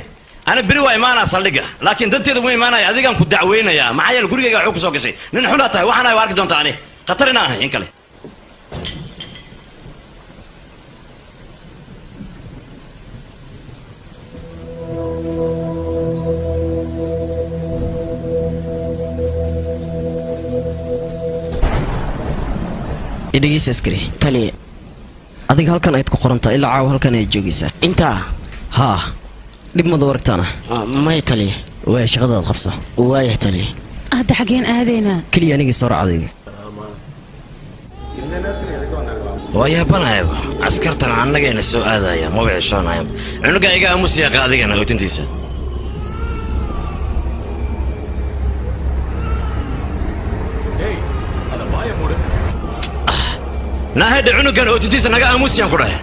ana beri waa imaanaa saldhiga laakiin danteeda ma imaanaya adigaan ku dacweynayaa maxaa yeele gurigayga waxuu ku soo gashay nin xunaa tahay waxaana waa arki doontaa ani khatar inaan ahay in kale idhegeysa askari taliya adiga halkan ayaad ku qorantaa ilaa caawa halkan ayaad joogaysaa intaa haa dhib mada waragtaana may taliya waaya shaqadaad qabso waayah taliya hadda xaggeen aadaynaa keliya anigii soo racdayga waa yaabanayaba askartan annagayna soo aadaya maba cishoonaya cunugaa iga aamusiyaqa adigana hootintiisa naahedha cunugan hootintiisa naga aamusiyaan ku dhahay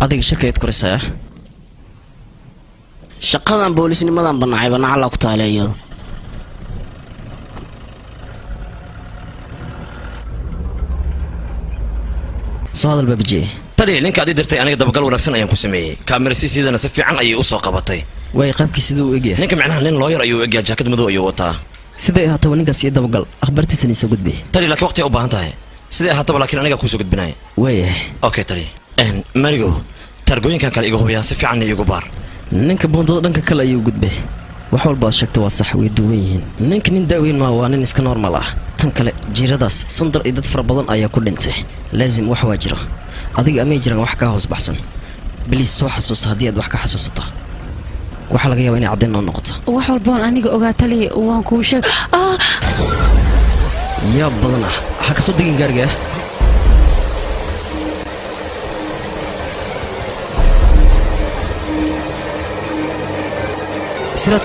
adiga shakayaad koraysaa shaqadan boolisnimadan banacayba nacallaa ku taale iyado soo hadal baabijee taliya ninka adii dirtay aniga dabagal wanaagsan ayaan ku sameeyey kaamirasiisiidana si fiican ayay u soo qabatay waay qaabkii siduu u egyahay ninka macnaha nin looyar ayuu u egyaa jaakad madow ayuu wataa siday ahaataba ninkaas iyo dabagal akhbaartiisana isoo gudbay taliya laakiin waqti u baahan tahay siday ahaataba laakiin anigaa kuusoo gudbinaya waayahay okay taliya marigo taargooyinkan kale iga hubiyaa si fiicanna iigu baar ninka boondada dhanka kale ayuu gudbay wax walba aad sheegta waa sax way duwan yihiin ninka nin daaweyn maa waa nin iska normal ah tan kale jiiradaas sundar iyo dad fara badan ayaa ku dhintay laazim wax waa jira adiga amay jiraan wax kaa hoos baxsan biliis soo xasuusa haddii aad wax ka xasuusato waxaa laga yaabaa inay caddayn noo noqoto wax walboon aniga ogaa taliya waan kuu sheeg yaa badan ah ha ka soo degin gaariga siraad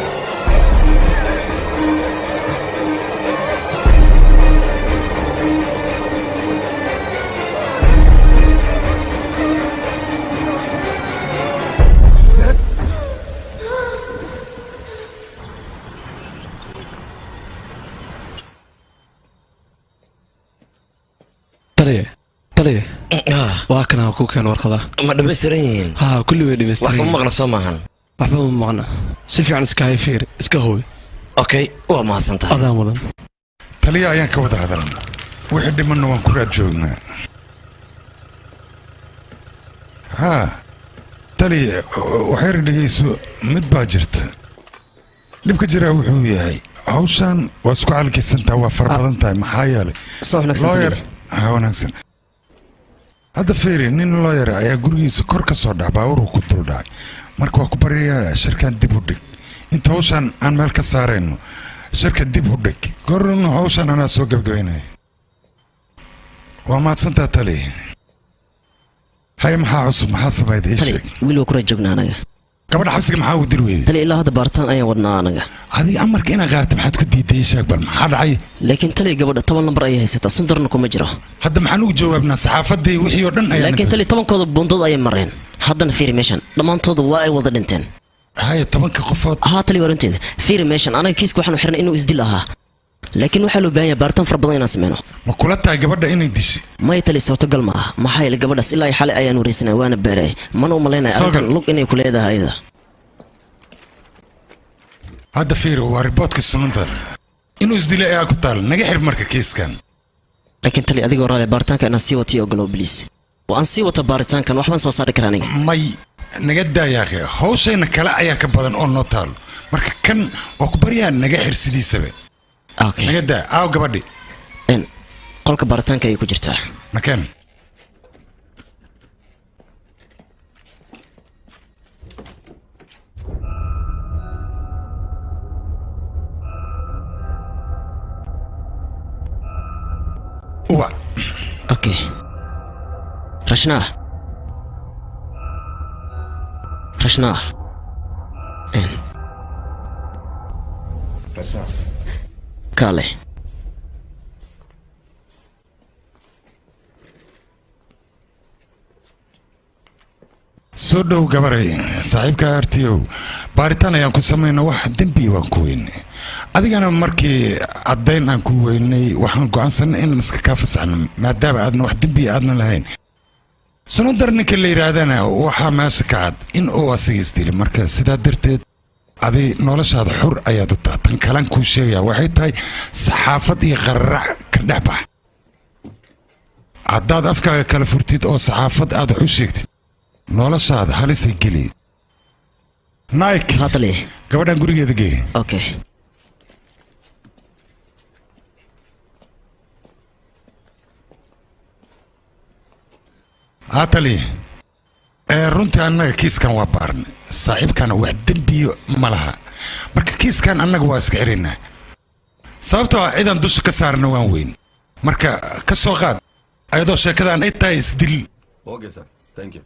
taliya waa kana ku keen warqada ma dhammaystiran yihiin haa kulli way dhammaystiran wax ma maqna soo maahan waxba ma maqna si fiican iska hay fiir iska hooy okay waa mahadsantahay adaan wadan taliya ayaan ka wada hadalna wixii dhimanna waan ku raad joognaa haa taliya waxyar dhegayso mid baa jirta dhibka jiraa wuxuu yahay hawshaan waa isku calkisantaa waa fara badan tahay maxaa yeelay looyar haa wanaagsan hadda fiiri nin looyar ayaa gurigiisa kor ka soo dhac baabuurku ku dul dhacay marka waa ku baryayaa shirkan dib u dhig inta hawshan aan meel ka saarayno shirka dib u dhig gorna hawshan anaa soo gebgabaynaya waa mahadsantaa tali hay maxaa cusub maxaa samayday ii sheeg wiil waa kura joognaa anaga gabadha xabsiga maxaa u dir weyday tali ilaa hadda baaritaan ayaan wadnaa anaga adiga amarka inaa qaata maxaad ku diiday sheeg bal maxaa dhacay laakiin tali gabadha 10 lambar ayay haysataa sundarna kuma jiro hadda maxaan ugu jawaabnaa saxaafadii wixii oo dhan ayaa laakiin tali 10kooda bundood ayay mareen haddana fiiri meeshan dhammaantooda waa ay wada dhinteen haya 10 qofood tali waranteeda fiiri meeshan anaga kiiska waxaanu xirnay inuu isdil ahaa laakiin waxaa loo baahan yahay baaritaan fara badan inaan sameyno ma kula tahay gabadha inay dishay may tali suurtagal ma aha maxaa yeelay gabadhaas ilaa xalay ayaan wareysanay waana beeray mana u malaynaya arrintan lug inay ku leedahay ayada hadda fiiri waa riboodka sunanta inuu isdilay ayaa ku taal naga xir marka kiiskan laakiin tali adigoo raali baaritaanka inaan sii watiyo ogolow biliis waan sii wata baaritaankan waxbaan soo saari karaa aniga may naga daayaaqe hawshayna kale ayaa ka badan oo noo taalo marka kan waa ku baryaa naga xir sidiisaba naga daa aaw gabadhi qolka baaritaanka ayay ku jirtaa makeen اوكي رشناه كالي soo dhow gabaray saaxiibka artiyow baaritaan ayaan ku samayna wax dembi waan ku weynay adigana markii caddayn aan ku weynay waxaan go'aansanay in iska kaa fasaxno maadaama aadna wax dembi aadna lahayn sunadar ninka la yidhaahdana waxaa meesha ka cad in uu asiga isdili marka sidaa darteed adi noloshaada xur ayaad u tahay tan kalan kuu sheegaya waxay tahay saxaafad iyo qararac ka dhex bax haddaad afkaaga kala furtid oo saxaafad aad wax u sheegtid noloshaada halisay geli nike hatali gabadhan gurigeeda gee okay hatali runtii annaga kiiskan waa baarnay saaxiibkana wax dembiyo ma laha marka kiiskan annaga waa iska xiraynaa sababtoo ah ciidan dusha ka saarna waan weyn marka ka soo qaad ayadoo sheekadaan ay tahay isdil okay sir thank you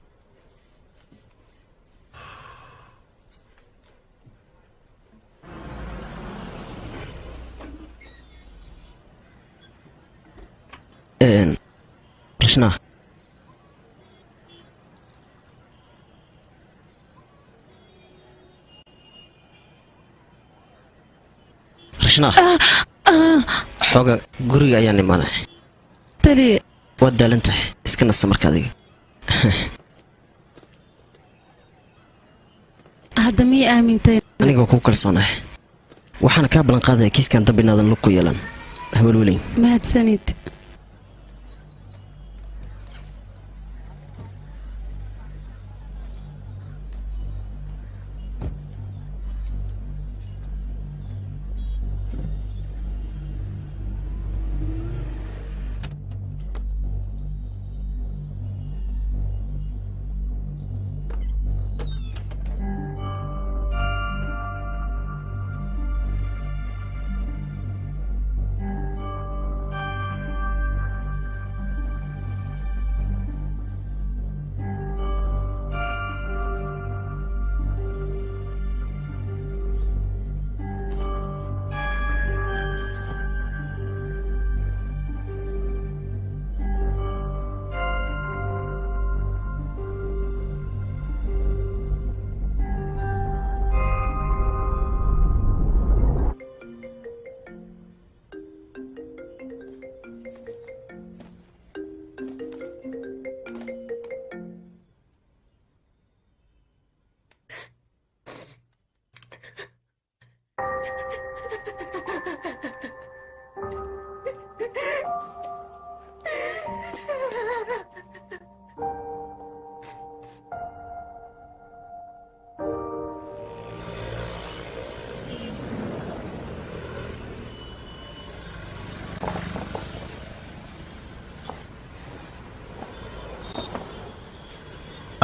رشنا رشنا حوغا غوريغا ayaan imaanay tali waad daalantahay iska nasta marka adiga hadda mii aamintay aniga ku kalsoonahay waxaan ka balan qaaday kiiskan dambe inaadan lug ku yeelan hawlwelin mahadsanid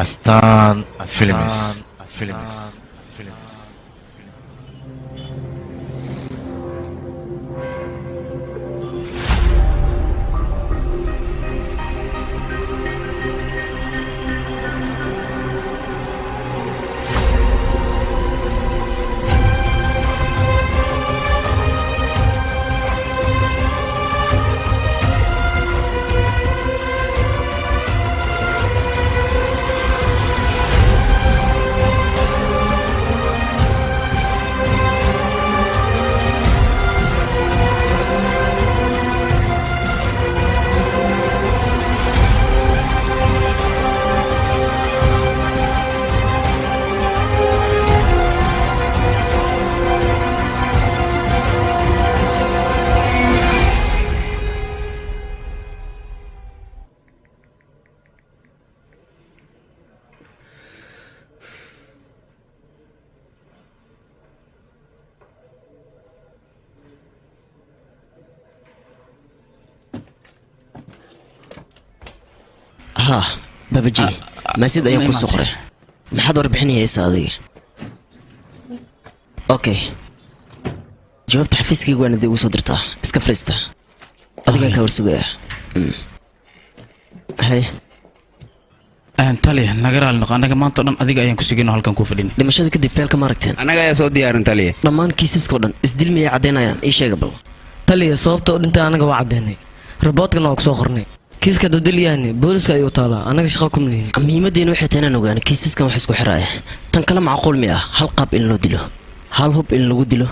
astaan films ها بابجي مسجد أيام كل صخرة ما حد ربحني يا سادي أوكي جاوبت حفيزك وانا دي وصدرته اسكفرسته أديك كور سوية هاي taliya naga raali noqo anaga maanta dhan adiga ayaan ku sugayno halkan ku fadhin dhimashada kadib feelka ma aragteen anaga ayaa soo diyaarin taliya dhammaan kiisaska oo dhan isdil miyay caddeynayaan ii sheega bal taliya sababta oo dhinta anaga waa caddeynay raboodkana waa ku soo qornay kiiska dodil yaani booliska ayuu taalaa anaga shaqo kuma lihin muhiimadeena waxay tahay inaan ogaano kiisaskan wax isku xiraaya tan kale macquul mi ah hal qaab in loo dilo hal hub in lagu dilo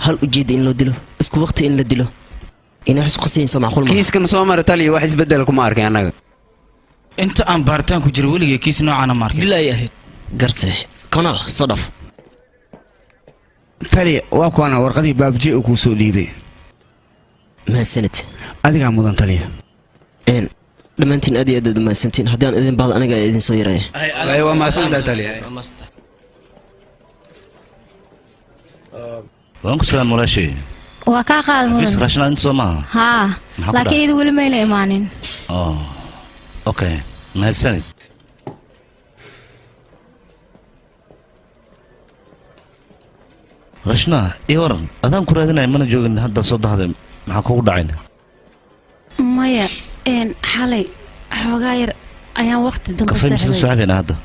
hal ujeeda in loo dilo isku waqti in la dilo inay isku qasayso macquul ma kiiskan soo mara taliya wax isbedel kuma arkay anaga inta aan baaritaan ku jiro weligay kiis noocaana ma arkin dil ay ahayd gartay kanal soo dhaf taliya waa kuwana warqadii baabji uu ku soo dhiibay mahadsanid adiga mudan taliya dhammaantiin aad iyo aad mahadsantiin haddii aan idin baado aniga idin soo yaraya ay waa mahadsantahay taliya waan ku salaam walaashay waa kaa qaad fis raashna inta soo maaha haa laakiin idu weli mayna imaanin okay mahadsanid rashna ii waran adaan ku raadinaya mana joogin hadda soo dahday maxaa kugu dhacayna maya xalay xoogaa yar ayaan waqti dambe kafayna hadda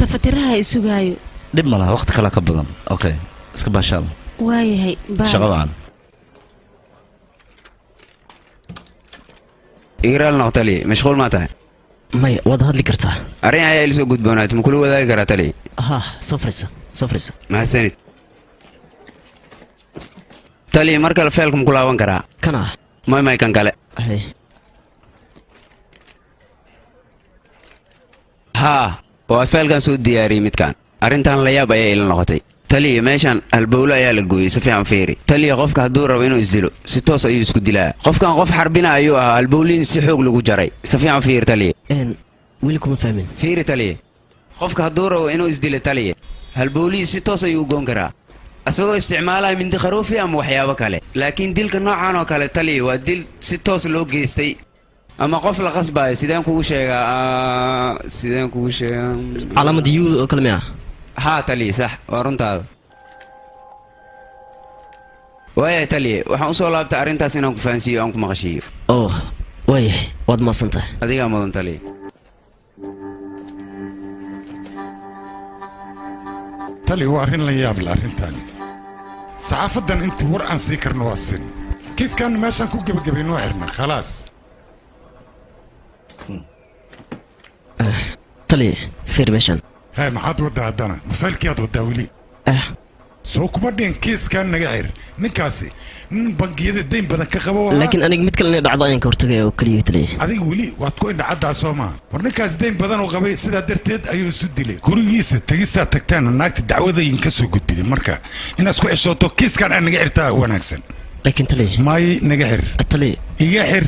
tafatiraha isugaayo dhib ma laha waqti kale ka badan okay iska baashaal waayahay shaqo wacan igraal noqtali mashquul ma tahay maya waad hadli kartaa arrin ayaa ilisoo gudboonaatay ma kula wadaagi karaa tali ha soo fariiso mahadsanid tali mar kale feelka ma ku laaban karaa kana may kan kale haa waa feelkan soo diyaariyey midkaan arrintan la yaab ayaa ila noqotay taliya meeshan halbowle ayaa la gooyey si fiican fiiri taliya qofka hadduu rabo inuu isdilo si toos ayuu isku dilaa qofkan qof xarbina ayuu ahaa halbowliin si xoog lagu jaray si fiican fiiri taliya weli kuma fahmin fiiri taliya qofka hadduu rabo inuu isdilo taliya halbowliin si toos ayuu goon karaa asagoo isticmaalaya mindi kharuufi ama waxyaabo kale laakiin dilka noocan oo kale taliya waa dil si toos loo geystay ama qof la qasbayo sideen kugu sheegaa calaamad yuud oo kale miya ها تلي صح ورنتاد ويا تلي waxaan u soo laabtay arintaas inaan ku faansiyo aan ku maqashiyo way wad ma santa adiga mudan tali tali waa arrin la yaab leh arrintaani saxaafadan intii war aan sii karno waa sin kiiskan meeshaan ku gebagabayno xirna khalaas tali fiir meeshan هاي ما حد ودا عدنا مفالك يا ودا ولي سو كبدين كيس كان نغير نكاسي بنقيد الدين بدن كقبو لكن انا مid kale dhacdo ayaan ka hortagay oo kaliya taliye adiga wali waad ku indhacada Soomaa warnikaas deen badan oo qabay sida darteed ayuu isu dilay gurigiisa tagista tagtaan naagta dacwada in ka soo gudbiday marka inaad isku cishooto kiiskan aan naga xirtaa wanaagsan laakiin taliye may naga xir taliye iga xir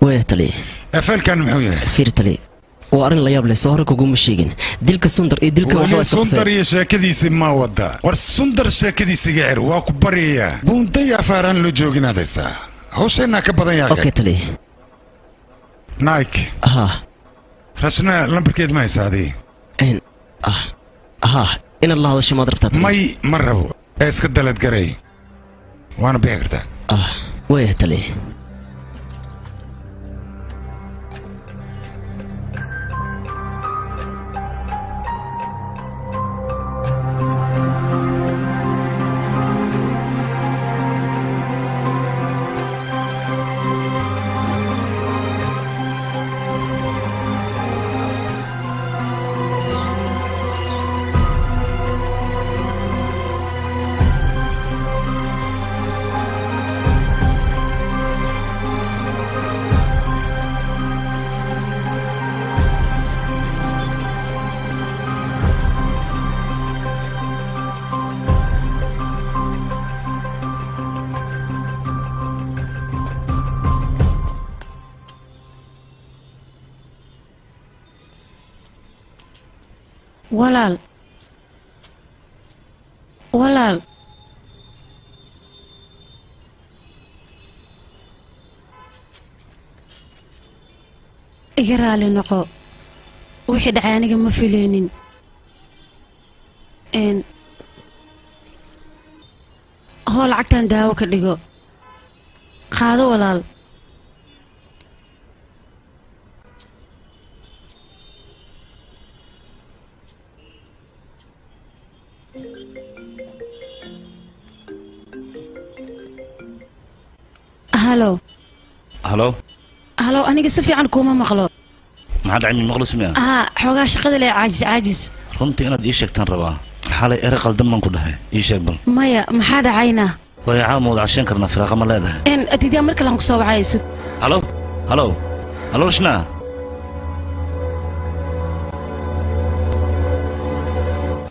way taliye afalkan muxuu yahay fiir taliye وأرن لا يبلي سهرة كوجو مشيجن ديلك سندر إيه ديلك وحوي سندر يا شاكديس ما ودا والسندر شاكديس غير واكبرية بونتي يا فاران لو جوجنا ديسا هوشنا كبدن يا أوكي تلي نايك رشنا لمبركيد ما يساعدي إن الله هذا الشيء ما ضربت ماي مرة إيش كدلت قري وأنا بيقرده ويه تلي walaal iga raali noqo wixii dhacay aniga ma filaynin hoo lacagtan daawo ka dhigo qaado walaal هلو أنا قصفي عنكم مخلو ما حد عمي مخلص مياه حوغا شقد لي عاجز runtii inaad ii sheegtaan rabaa xalay ere qaldan baan ku dhahay ii sheeg bal maya maxaa dhacayna way caamood cashan karna firaaqa ma leedahay in atidiya marka lan ku soo wacayso halo shnaa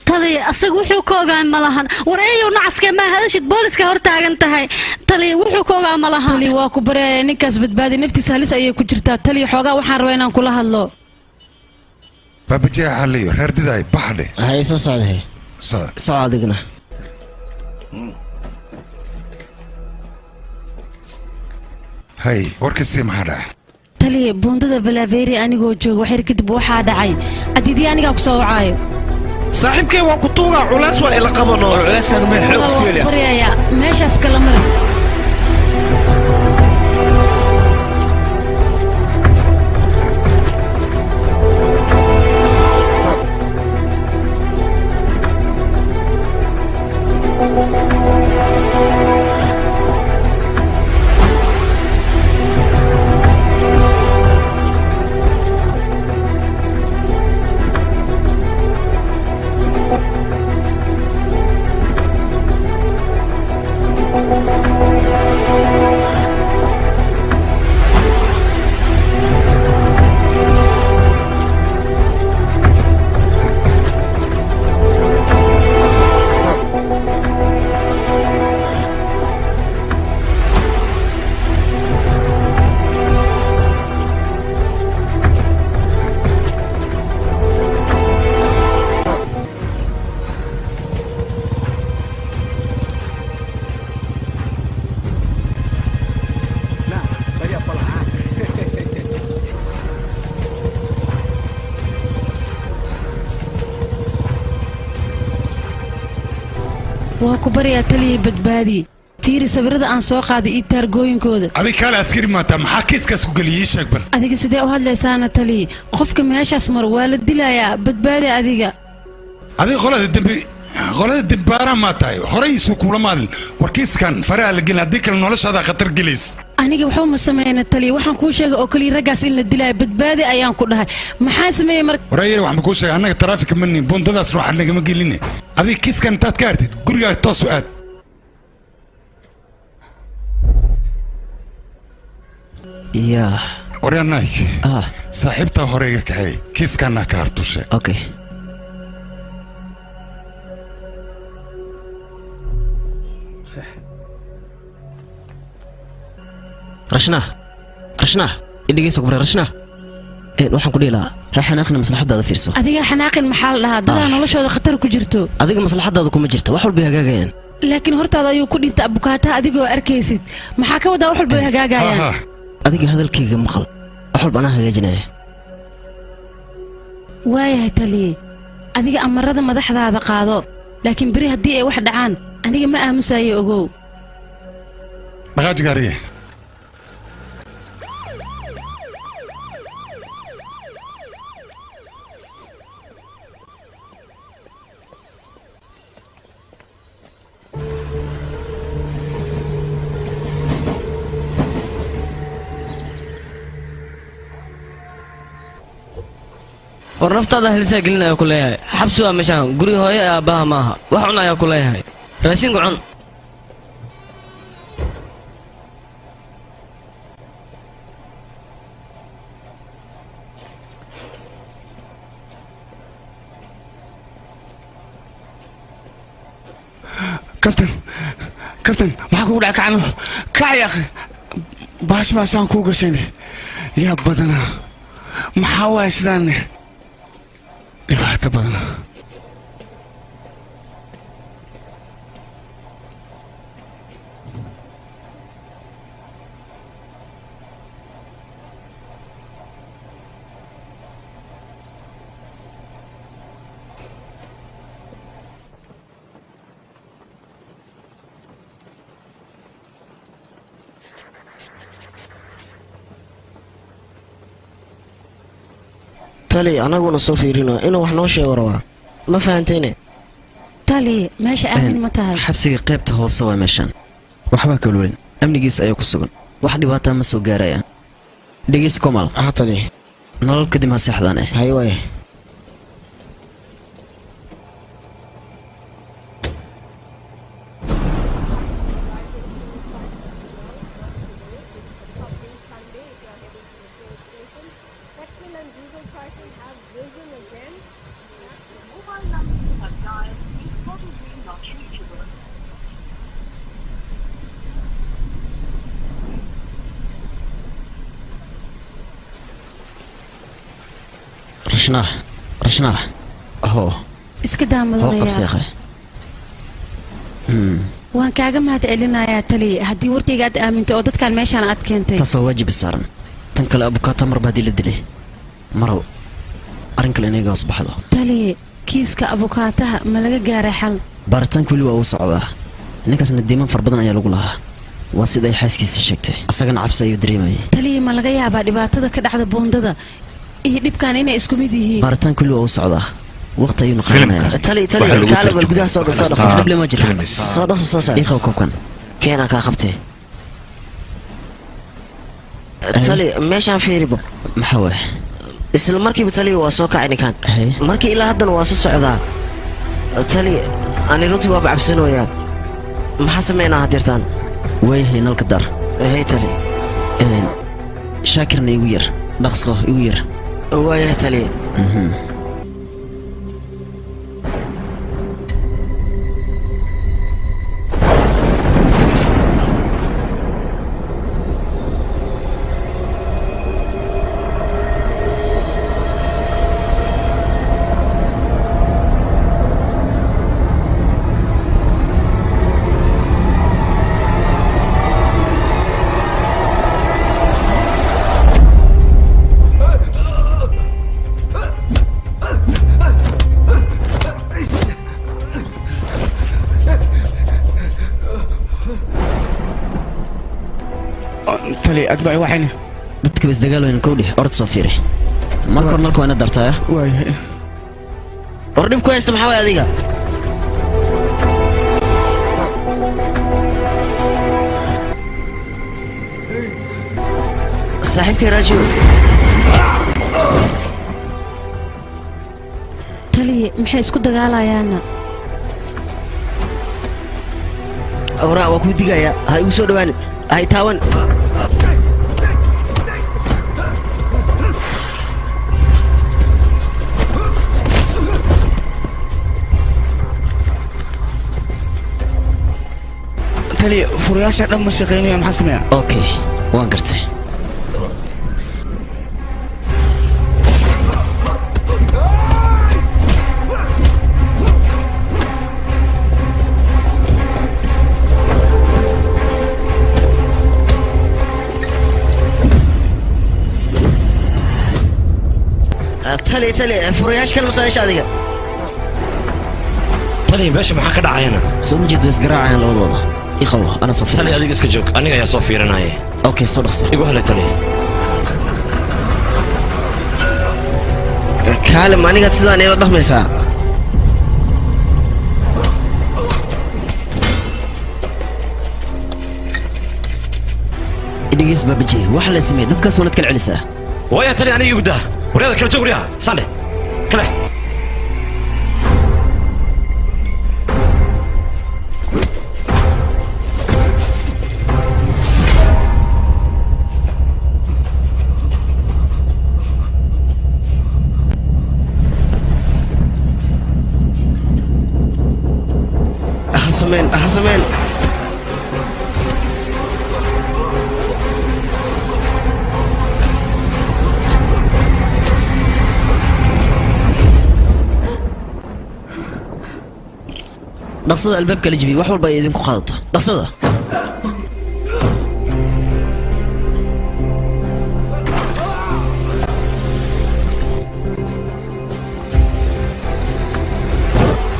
taliya asaga wuxuu ka ogaan ma lahan war eeyow nacaskee maa hadashid booliska hor taagan tahay taliya wuxuu ka ogaan ma lahan taliya waa ku bareeya ninkaas badbaadi naftiisa halis ayay ku jirtaa taliya xoogaa waxaan rabaa inaan kula hadlo baabajeexa xaliyo reer didaay baxdhe hay soo socday soo adigna hay warkiisii maxaa dhacay taliya buundada balabeeri anigoo jooga waxyar kadib waxaa dhacay adidiya anigaa ku soo wacaayo saaxiibkay waa ku tuugaa culays waa ila qabano culayskaaga may xoog isku heliya baryaya meeshaas kala mara ku bariya taliya badbaadi fiiri sawirada aan soo qaaday ii taargooyinkooda adiga kale askari maata maxaa kiiskaas ku galiyay sheeg bal adiga sidee u hadlaysaana taliya qofka meeshaas mar waa la dilayaa badbaadi adiga qolada dambaara ma tahay horey isu kula maadin warkiiskan faraha la gelin haddii kale noloshaada khatar gelays aniga waxba ma sameeyna taliya waxaan kuu sheegay oo kaliya raggaas in la dilaayo badbaadi ayaan ku dhahay maxaa sameeyay mar warayar waxaan kuu sheegay annaga taraafika mani buundadaas ruuxa nagama geline adiga kiiskan intaad ka artid gurigaaga toos u aad yaa waryaanaay saaxiibtaa horeyga kaxeey kiiskanna ka hartushe okay رشنا اللي جيسك برا رشنا waxaan ku dhiilaa ha xanaaqina maslaxadaada fiirso adiga xanaaqin maxaa la dhahaa dadaan noloshooda khatar ku jirto adiga maslaxadaada kuma jirto wax walba hagaagayaan laakiin hortaada ayuu ku dhinta abukaata adigoo arkaysid maxaa ka wadaa wax walba hagaagayaan adiga hadalkayga maqal wax walba anaa hagaajinaya waayahay taliye adiga amarada madaxdaada qaado laakiin beri haddii ay wax dhacaan aniga ma aamusayo ogow dhaqaaji gaariye war naftaada helisaa gelin ayaa ku leeyahay xabsi waa meeshaan guriga hooyo ee aabbaha maaha wax cun ayaa ku leeyahay raashinka cun kabtan maxaa kugu dhaca kacno kac ya akhi baash baasaan kuu gashayne yaa badanaa maxaa waaya sidaanne dhibaato badana tali anaguna soo fiirino inuu wax noo sheego rabaa ma fahantayne taliye meesha aamin ma tahay xabsiga qaybta hoose waa meeshaan waxbaa kalweyn amnigiis ayaa ku sugan wax dhibaataa ma soo gaarayaan dhegeys komal tali nolol kadib ha seexdaan hay waaye رشناه هو iska daamadanayaa waan kaaga mahad celinayaa taliye haddii warkayga aad aaminto oo dadkan meeshaan aad keentay taasoo waajib saaran tan kale abukaato mar baad ila dilay marow arrin kale inaga hoos baxdo taliye kiiska abukaataha ma laga gaaray xal baaritaanka weli waa uu socdaa ninkaasna diiman far badan ayaa lagu lahaa waa sida ay xaaskiisa sheegtay asagana cabsi ayuu dareemayay taliye ma laga yaabaa dhibaatada ka dhacda boondada iyo dhibkaan inay isku mid yihiin baaritaanka weli waa uu socdaa waqti ayuu noqonayaa tali kaala bal gudaha soo dhaqso dhib lama jiro soo dhaqso soo saar iqow koobkan keena ka qabtay tali meeshaan fiiribo maxaa waay isla markiiba tali waa soo kacay ninkan markii ilaa haddana waa soo socdaa tali ani runtii waa cabsanayaa maxaa sameynaa hadirtaan waayahay nalka dar hey tali shaakirna igu yar dhaqso igu yar waayahay tali تلي أتبعي وحيني dadka bas dagaal weyn kowdhi orod soo fiiri marka hor nalka waa ina dartaa waay hor dhib ku haysta maxaa waay adiga saaxiibkay raajiyo taliye maxay isku dagaalayaana awraa waa kuu digaya ha igu soo dhawaanin hay taawan تلي فرياشة دم الشقينية محسمية اوكي وان قرتي تالي فرياش كلمة سايش هذيك تالي باش maxaa ka dhacayna soo mujid is garaacayaan labadooda iqawo ana soo fiirin tali adiga iska joog aniga ayaa soo fiirinaya okay soo dhaqso igu hala tali kaalim aniga sidaan ila dhaqmaysaa idhigiis baabaji waxa la sameeyay dadkaas wanaad kala celisaa waya tali aniga igu daa wariyada kala joog wariyaha sande kale حسمين dhaqsada albaabka la jibi wax walba ay idinku qaadato dhaqsada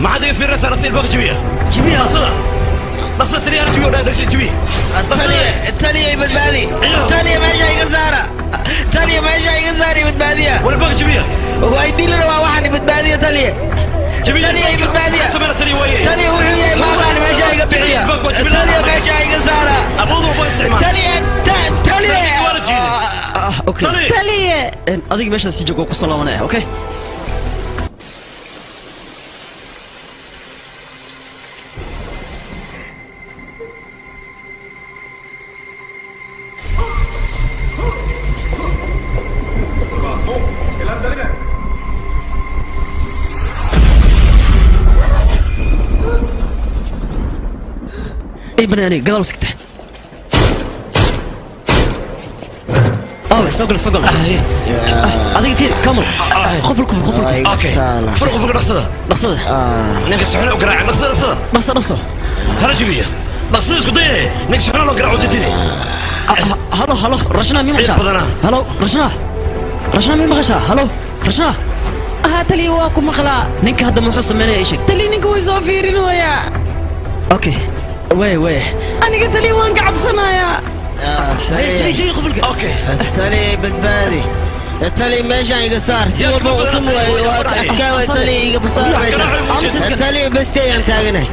ما حد يفير رسالة رسيل باقي جبيها صدق نصت لي انا جبيها ولا جبيه التالية يبد بادي التالية ما جاي غزارة التالية ما جاي غزارة يبد بادية ولا باقي جبيها وايدي لي روا واحد يبد بادية تالية التالية يبد بادية التالية هو جاي ما انا ما جاي قبيحية التالية ما جاي غزارة ابوظ استعمال التالية اوكي تالية اديك باش نسي جوجو كسلامنا اوكي بناني قدر سكته سوقل هذيك كثير كمل خف الكفر اوكي فرق نقصده نقص حنا وقراع نقصده هلا جبيه نقصده اسكو ديه نقص حنا وقراع وجدتني هلو رشنا مين مغشى هلو رشنا مين مغشى هلو رشنا تلي واكو مخلا نينك هذا محو سمينا ايش تلي نينك ويسو فيرين ويا اوكي وي انا قلت لي وين قاعد بصنايا جاي قبلك اوكي تالي بالبالي تالي ما جاي قصار سوى بوطم وكاوي تالي قصار تالي بستي انت هنا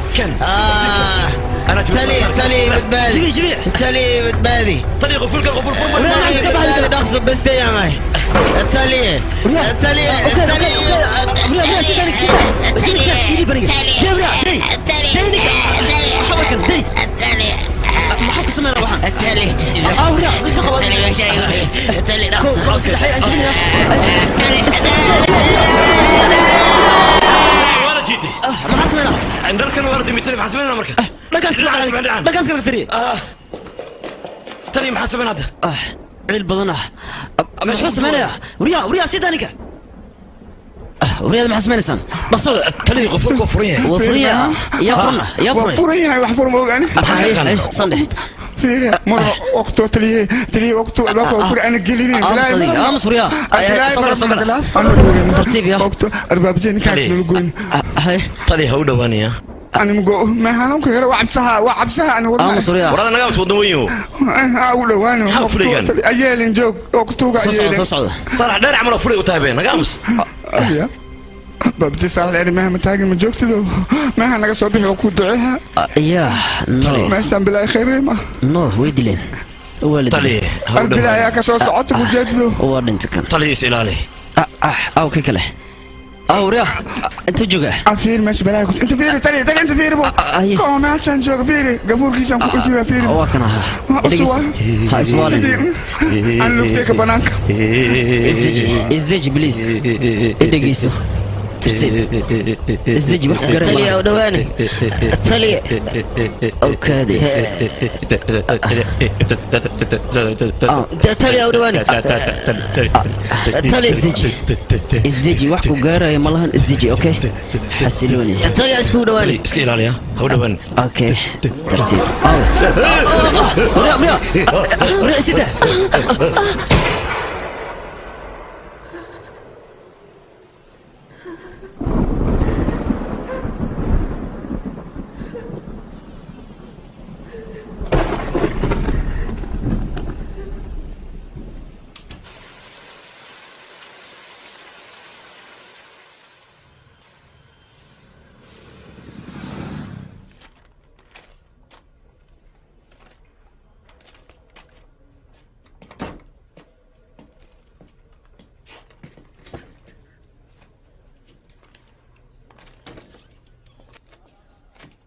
تالي بالبالي تالي بالبالي تالي غفلك تالي نقص بستي يا ماي تالي محاك سمينا روحان التالي لا لسه خبر التالي نقص الحقيقة انجبني وانا جيتي ما حسمينا عندنا كان ورد ميتين محسبيننا مركز لقاس كان فريق تالي محسبين هذا عيل بضنه مش حسمينا وريا سيدانك ورياض محسن انسان بس تلي غفور وفريه يا فريه وحفر موغاني صندي مرة وقته تلي وقته الباب وفر انا قليلين امس ورياض صبر ترتيب يا وقته الباب جاني كان لقون هاي تلي هو دوانيا انا مقو ما انا كير وعبسها انا والله امس ورياض ورا انا قاعد ودويو اقول وانا ايالين جوك وقته قاعد صار دار عملوا فري وتابين قامس بابتي سهل يعني مهما تاجر من جوكتي ما انا صبيح وكو دعيها يا ما استن بالله خير ما نور ويدلين طلي بالله يا كسو صوت وجدته هو انت كان طلي سلالي او كله رياح انت جوجا فير ماشي بالله كنت انت فيري تلي انت فيري بو كون عشان جوج فيري قبور كيسان كنت فيري هو كان ها اسوالي انا لقيتك بنانك ازدجي بليز ادقيسو ازدجي بحكو قرر تلي او دواني تلي او كادي تلي او دواني تلي ازدجي وحكو قرر يا مالهن ازدجي اوكي حسلوني تلي اسكو دواني اسكي لاليا هو دواني اوكي ترتيب ريا سيده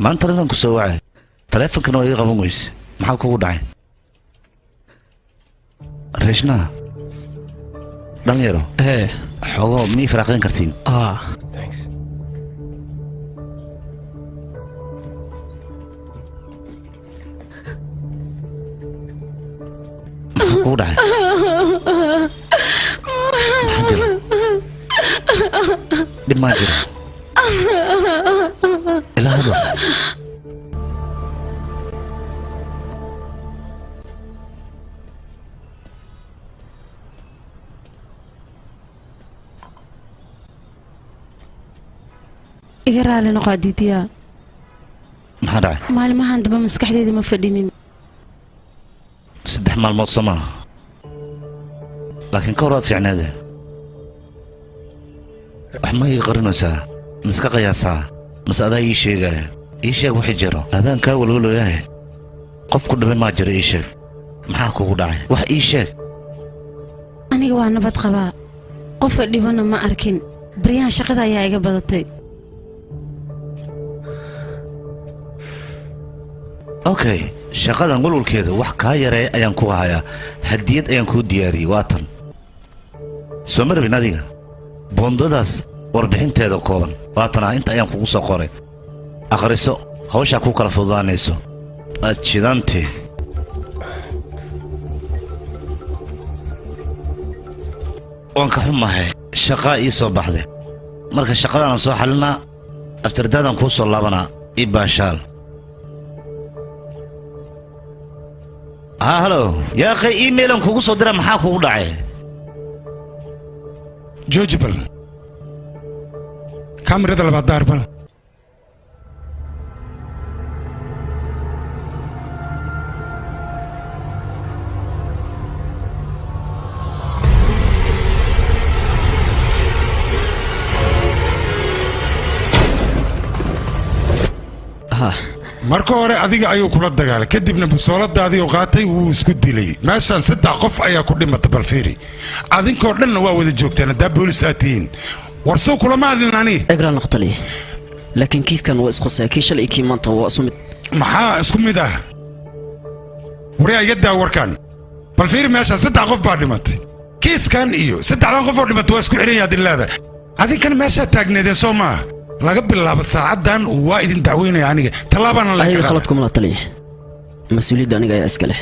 maanta ragan ku soo wacay taleefankana waa iga qaban weyse maxaa kugu dhacay reeshnaha dhalinyaro xoogoo miyay faraaqayn kartiin maxaa kugu dhacay maxaa jira dhib maa jira ilaa hado iga raali noqo diidiya maxaa dhacay maalmahan daba maskaxdeeda ma fadhinin 3 maalmood soo maaha laakiin ka hor waad fiicneede wax ma ii qarinaysaa miska qiyaasaa mase adaa ii sheegaya ii sheeg wixii jiro adaan kaa walwalooyahay qof ku dhibay maa jiro ii sheeg maxaa kugu dhacay wax ii sheeg aniga waa nabad qabaa qofa dhibana ma arkin baryahan shaqada ayaa iga badatay okay shaqadan walwalkeeda wax kaa yaree ayaan ku hayaa hadiyad ayaan kuu diyaariyey waa tan soo ma rabin adiga boondadaas warbixinteeda kooban waatanaa inta ayaan kugu soo qoray akhriso hawshaa ku kala fududaanayso aad jidantee waan ka xumahay shaqaa ii soo baxday marka shaqadaanan soo xalinaa aftardaadaan kuu soo laabanaa ii baashaal halo yaa akhay iimailan kugu soo dira maxaa kugu dhacay joojibal kamirada labaad daarbal marka hore adiga ayuu kula dagaalay kadibna busooladaadii oo qaatay wuu isku dilay meeshaan 3 qof ayaa ku dhimatay balfiiri adinkoo dhanna waa wada joogtaan hadaa boolis aad tihiin warsoo kulama hadlin ani egra naqtali laakiin kiiskan waa isku saakay shalay kii maanta waa isku mid maxaa isku mid ah wariyaa iga daa warkan balfiiri meeshaan 3 qof baa dhimatay kiiskan iyo 3 qof oo dhimatay waa isku xiran yahay dilaada adinkan meesha taagneedeen soo maaha laga bilaabo saacadan waa idin dacweynaya aniga talaabana la kala khalad kuma la taliye mas'uuliyadda aniga ayaa iska leh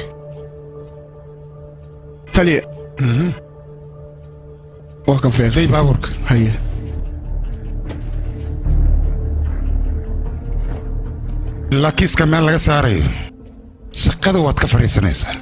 taliye waa kan feeday baaburka haye laakiiska meel laga saarayo shaqada waad ka fariisanaysaa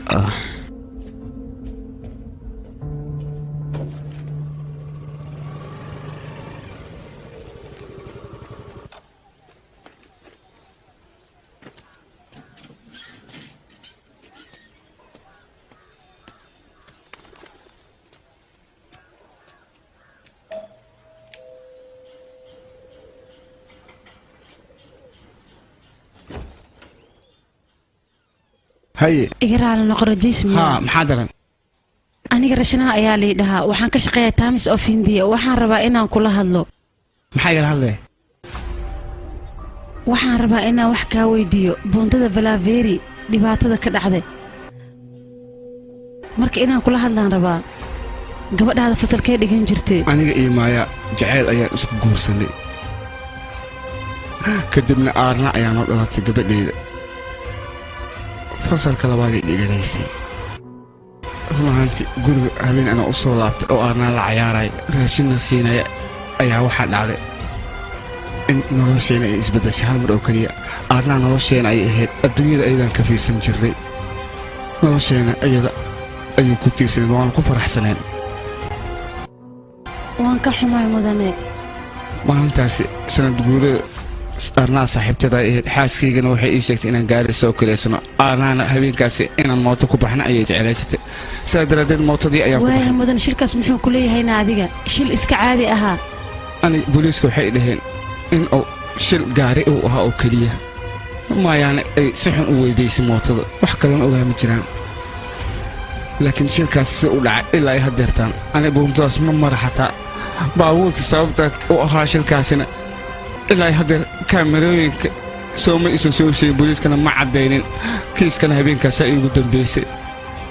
haye igaraal noqo rajiismi maxaa daran aniga rashanaha ayaa lii dhahaa waxaan ka shaqeeyaa Times of India waxaan rabaa inaan kula hadlo maxaa igala hadlay waxaan rabaa inaan wax kaa weydiiyo buundada Valaveri dhibaatada ka dhacday marka inaan kula hadlaan rabaa gabadhaada fasalkee dhigan jirtay aniga iyo maaya jacayl ayaan isku guursanay kadibna aarna ayaan oo dhalatay gabadheeda fasalka labaad ay dhiganaysay runaantii guriga habeen ana u soo laabtay oo aarnaa la cayaaray raashinna siinaya ayaa waxaa dhacday in nolosheena ay isbeddeshay hal mar oo keliya aarnaa nolosheena ay ahayd adduunyada ayadaan ka fiirsan jirray nolosheena ayada ayay ku tiirsaneen waana ku faraxsaneen waan ka xumaay mudane maalintaasi sanad guurada aarnaa saaxiibtada ay ahayd xaaskaygana waxay ii sheegtay inaan gaari soo kaleysano aarnaana habeenkaasi inaan mooto ku baxna ayay jecelaysatay sidaa daraaddeed mootadii ayaa ku waayahay mudane shilkaas muxuu ku leeyahayna adiga shil iska caadi ahaa aniga booliiska waxay dhaheen in uu shil gaari uu ahaa oo keliya maayaana ay si xun u weydaysay mootada wax kalena ogaama jiraan laakiin shilkaas si u dhacay ilaa ay haddeertaan aniga buuntadaas ma mara xataa baabuurkii sababta u ahaa shilkaasina ilaa haddeer kaamerooyinka soo ma isan soo sheegin booliiskana ma caddaynin kiiskana habeenkaasaa iigu dambaysay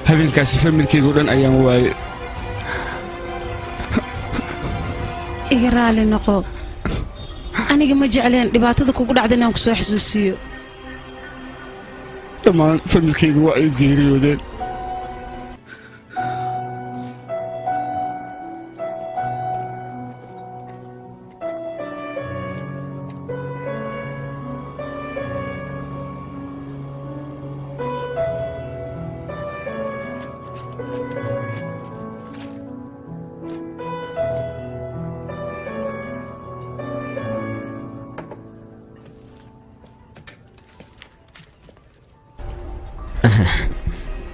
habeenkaasi familkayga oo dhan ayaan waayey iga raali noqo aniga ma jecleen dhibaatada kugu dhacda inaan ku soo xasuusiyo dhammaan familkayga waa ay geeriyoodeen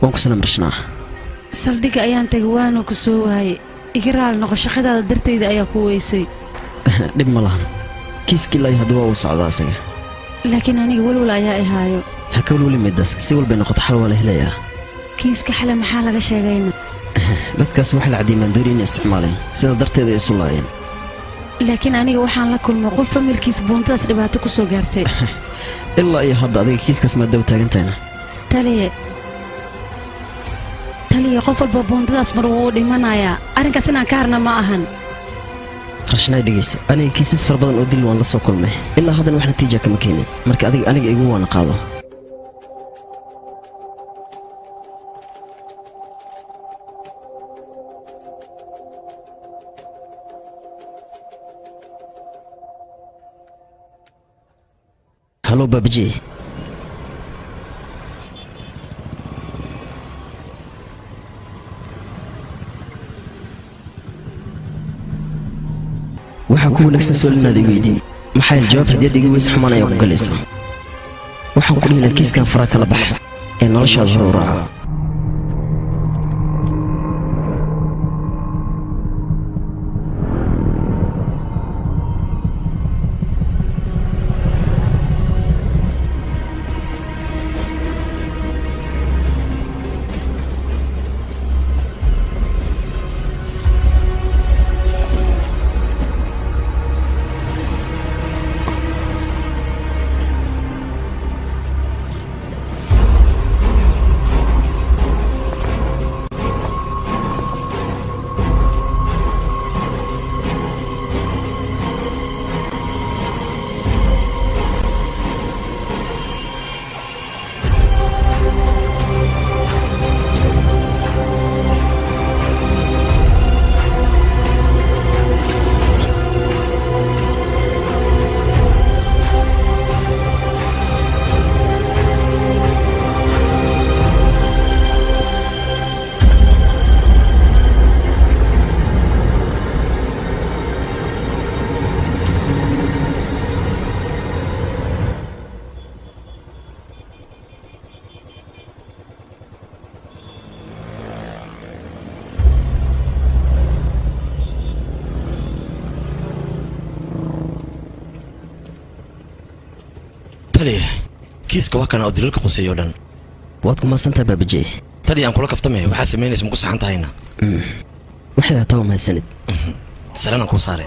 waan ku salaamrishnaa saldhigga ayaan tagay waana ku soo waayey iga raali noqo shaqadaada dartayda ayaa ku weysay dhib ma lahan kiiskii lay hadda waa uu socdaa isaga laakiin aniga walwal ayaa ihaayo ha ka walwali middaas si walbay noqoto xal waa la helayaa kiiska xale maxaa laga sheegayna dadkaas wax la caddiimaan dooni inay isticmaaleen sida darteeda ay isu laayeen laakiin aniga waxaan la kulmay qof familkiis buuntadaas dhibaato ku soo gaartay ilaa iyo hadda adiga kiiskaas maad daba taagantahayna taliye qof walba buuntadaas mar wuu dhimanayaa arrinkaas inaan ka harna ma ahan rashnaay dhegayso aniga kiisas fara badan oo dil waan la soo kulmay ilaa haddana wax natiija kama keenin marka aniga igu waana qaado halo baabaji waxaa ku wanaagsan su'aal inaad i weydiin maxaa yael jawaab haddiyaad iga weyse xumaan ayaa ku galayso waxaan ku dhihi lahaa kiiskan faraa kala bax ee noloshaada hore u raaco kiiska waa kana oo daliilka quseeyo dhan waad ku maasantahay baabaji tali aan kula kaftamay waxaa samaynaysa ma ku saxan tahayna waxay hataa mahadsanid salaanaan kuu saare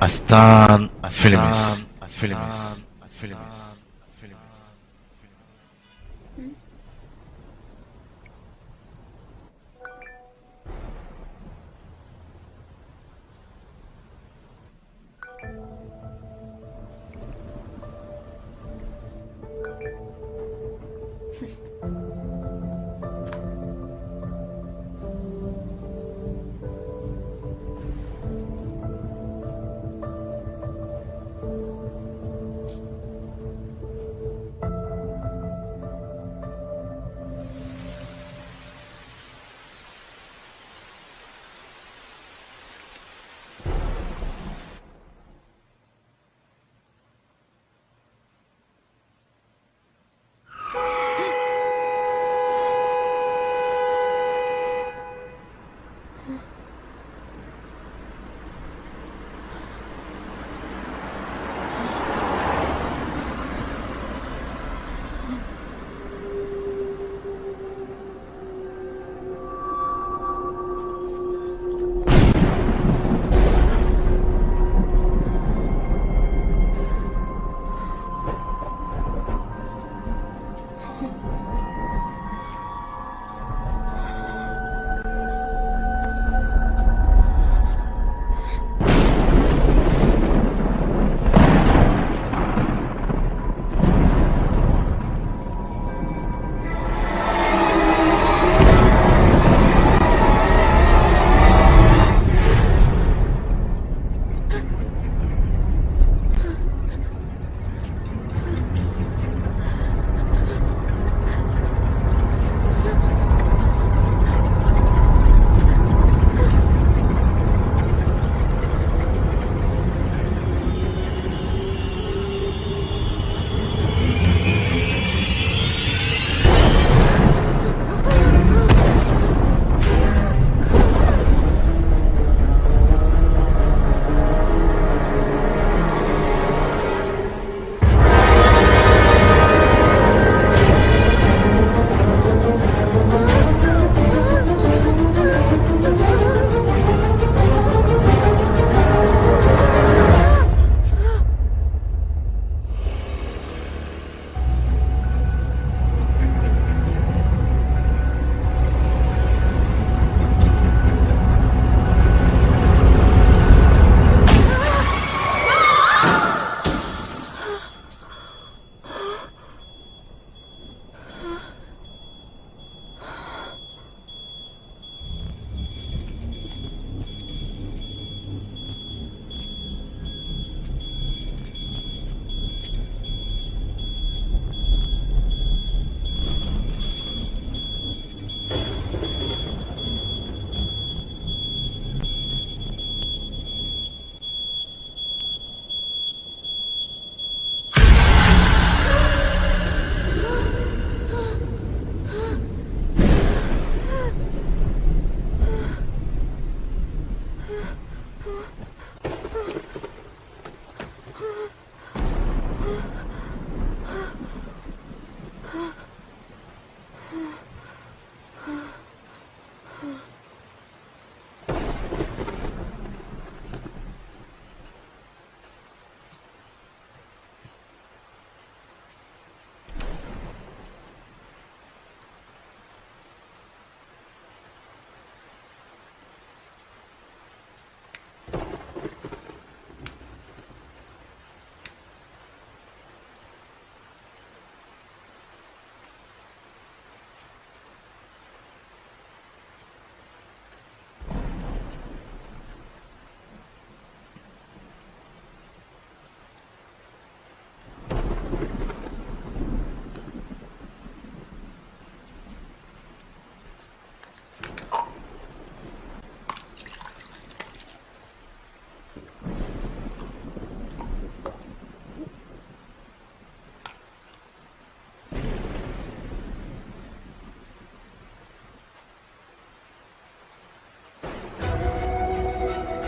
astaan films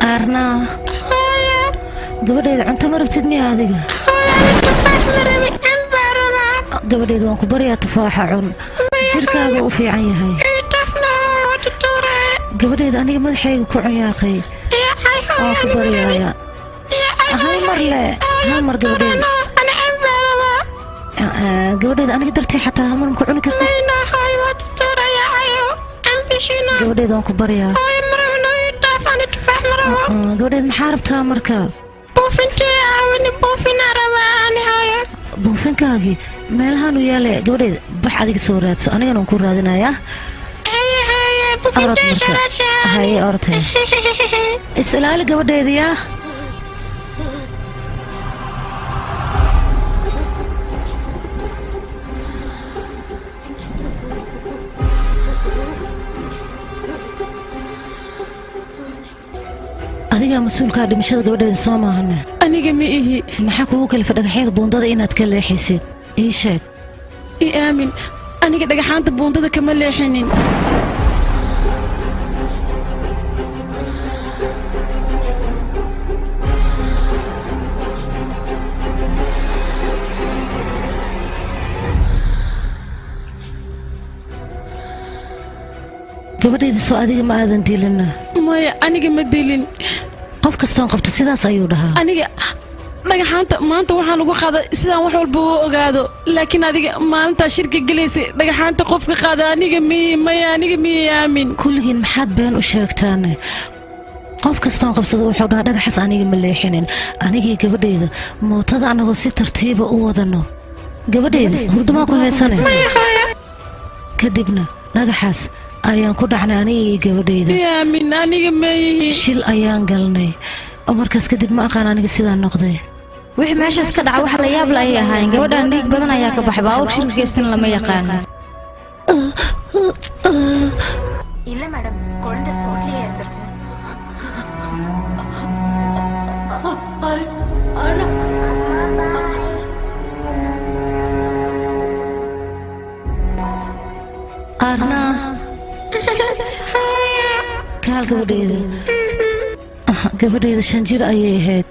أرنا gabadheeda cunto ma rabtid miya adiga gabadheeda waan ku baryaa tufaaxa cun jirkaaga u fiican yahay gabadheeda aniga madaxayga ku cunyaaqay waan ku baryaaya هل مر لا هل مر قبل أنا أحب قبل أنا قدرت حتى هل مر مكونك أنا هاي وتطور يا عيو أم بشينا قبل أنا كبر يا هاي مرة يدافع عن التفاح مرة قبل محارب تامرك بوفنتي أوني بوفين روا أنا هاي بوفين كاجي مالهانو يالي قبل بح عليك صورات أنا أنا نكون رادنا يا هاي بوفنتي شراشة هاي أرتي السلالة قبل يا adiga mas'uulka dhimashada gabadheeda soo maahane aniga ma ihi maxaa kugu kalifa dhagaxyada buundada inaad ka leexisid ii sheeg ii aamin aniga dhagaxaanta buundada kama leexinin gabadheeda soo adiga ma aadan dilina maya aniga ma dilin qof kastoon qabto sidaas ayuu dhahaa aniga dhagaxaanta maanta waxaan uga qaaday sidaan wax walba u ogaado laakiin adiga maalintaa shirka gelaysay dhagaxaanta qofka qaada aniga maya aniga miya aamin kulligiin maxaad been u sheegtaane qof kastoon qabsado wuxuu dhahaa dhagaxaas aniga ma leexinin anigii gabadheeda mootada annagoo si tartiiba u wadano gabadheeda hurdumaa ku heesane kadibna dhagaxaas ayaan ku dhacnay anigii gabadheeda aamin aniga meeyihi shil ayaan galnay oo markaas kadib ma aqaan aniga sidaan noqday wixii meeshaas ka dhaca wax la yaab la ay ahaayeen gabadhan dhiig badan ayaa ka baxay baawur shirka geestan lama yaqaan இல்ல மேடம் குழந்தை ஸ்பாட்லயே இறந்துருச்சு arna kaal gabadheeda 5 jir ayay ahayd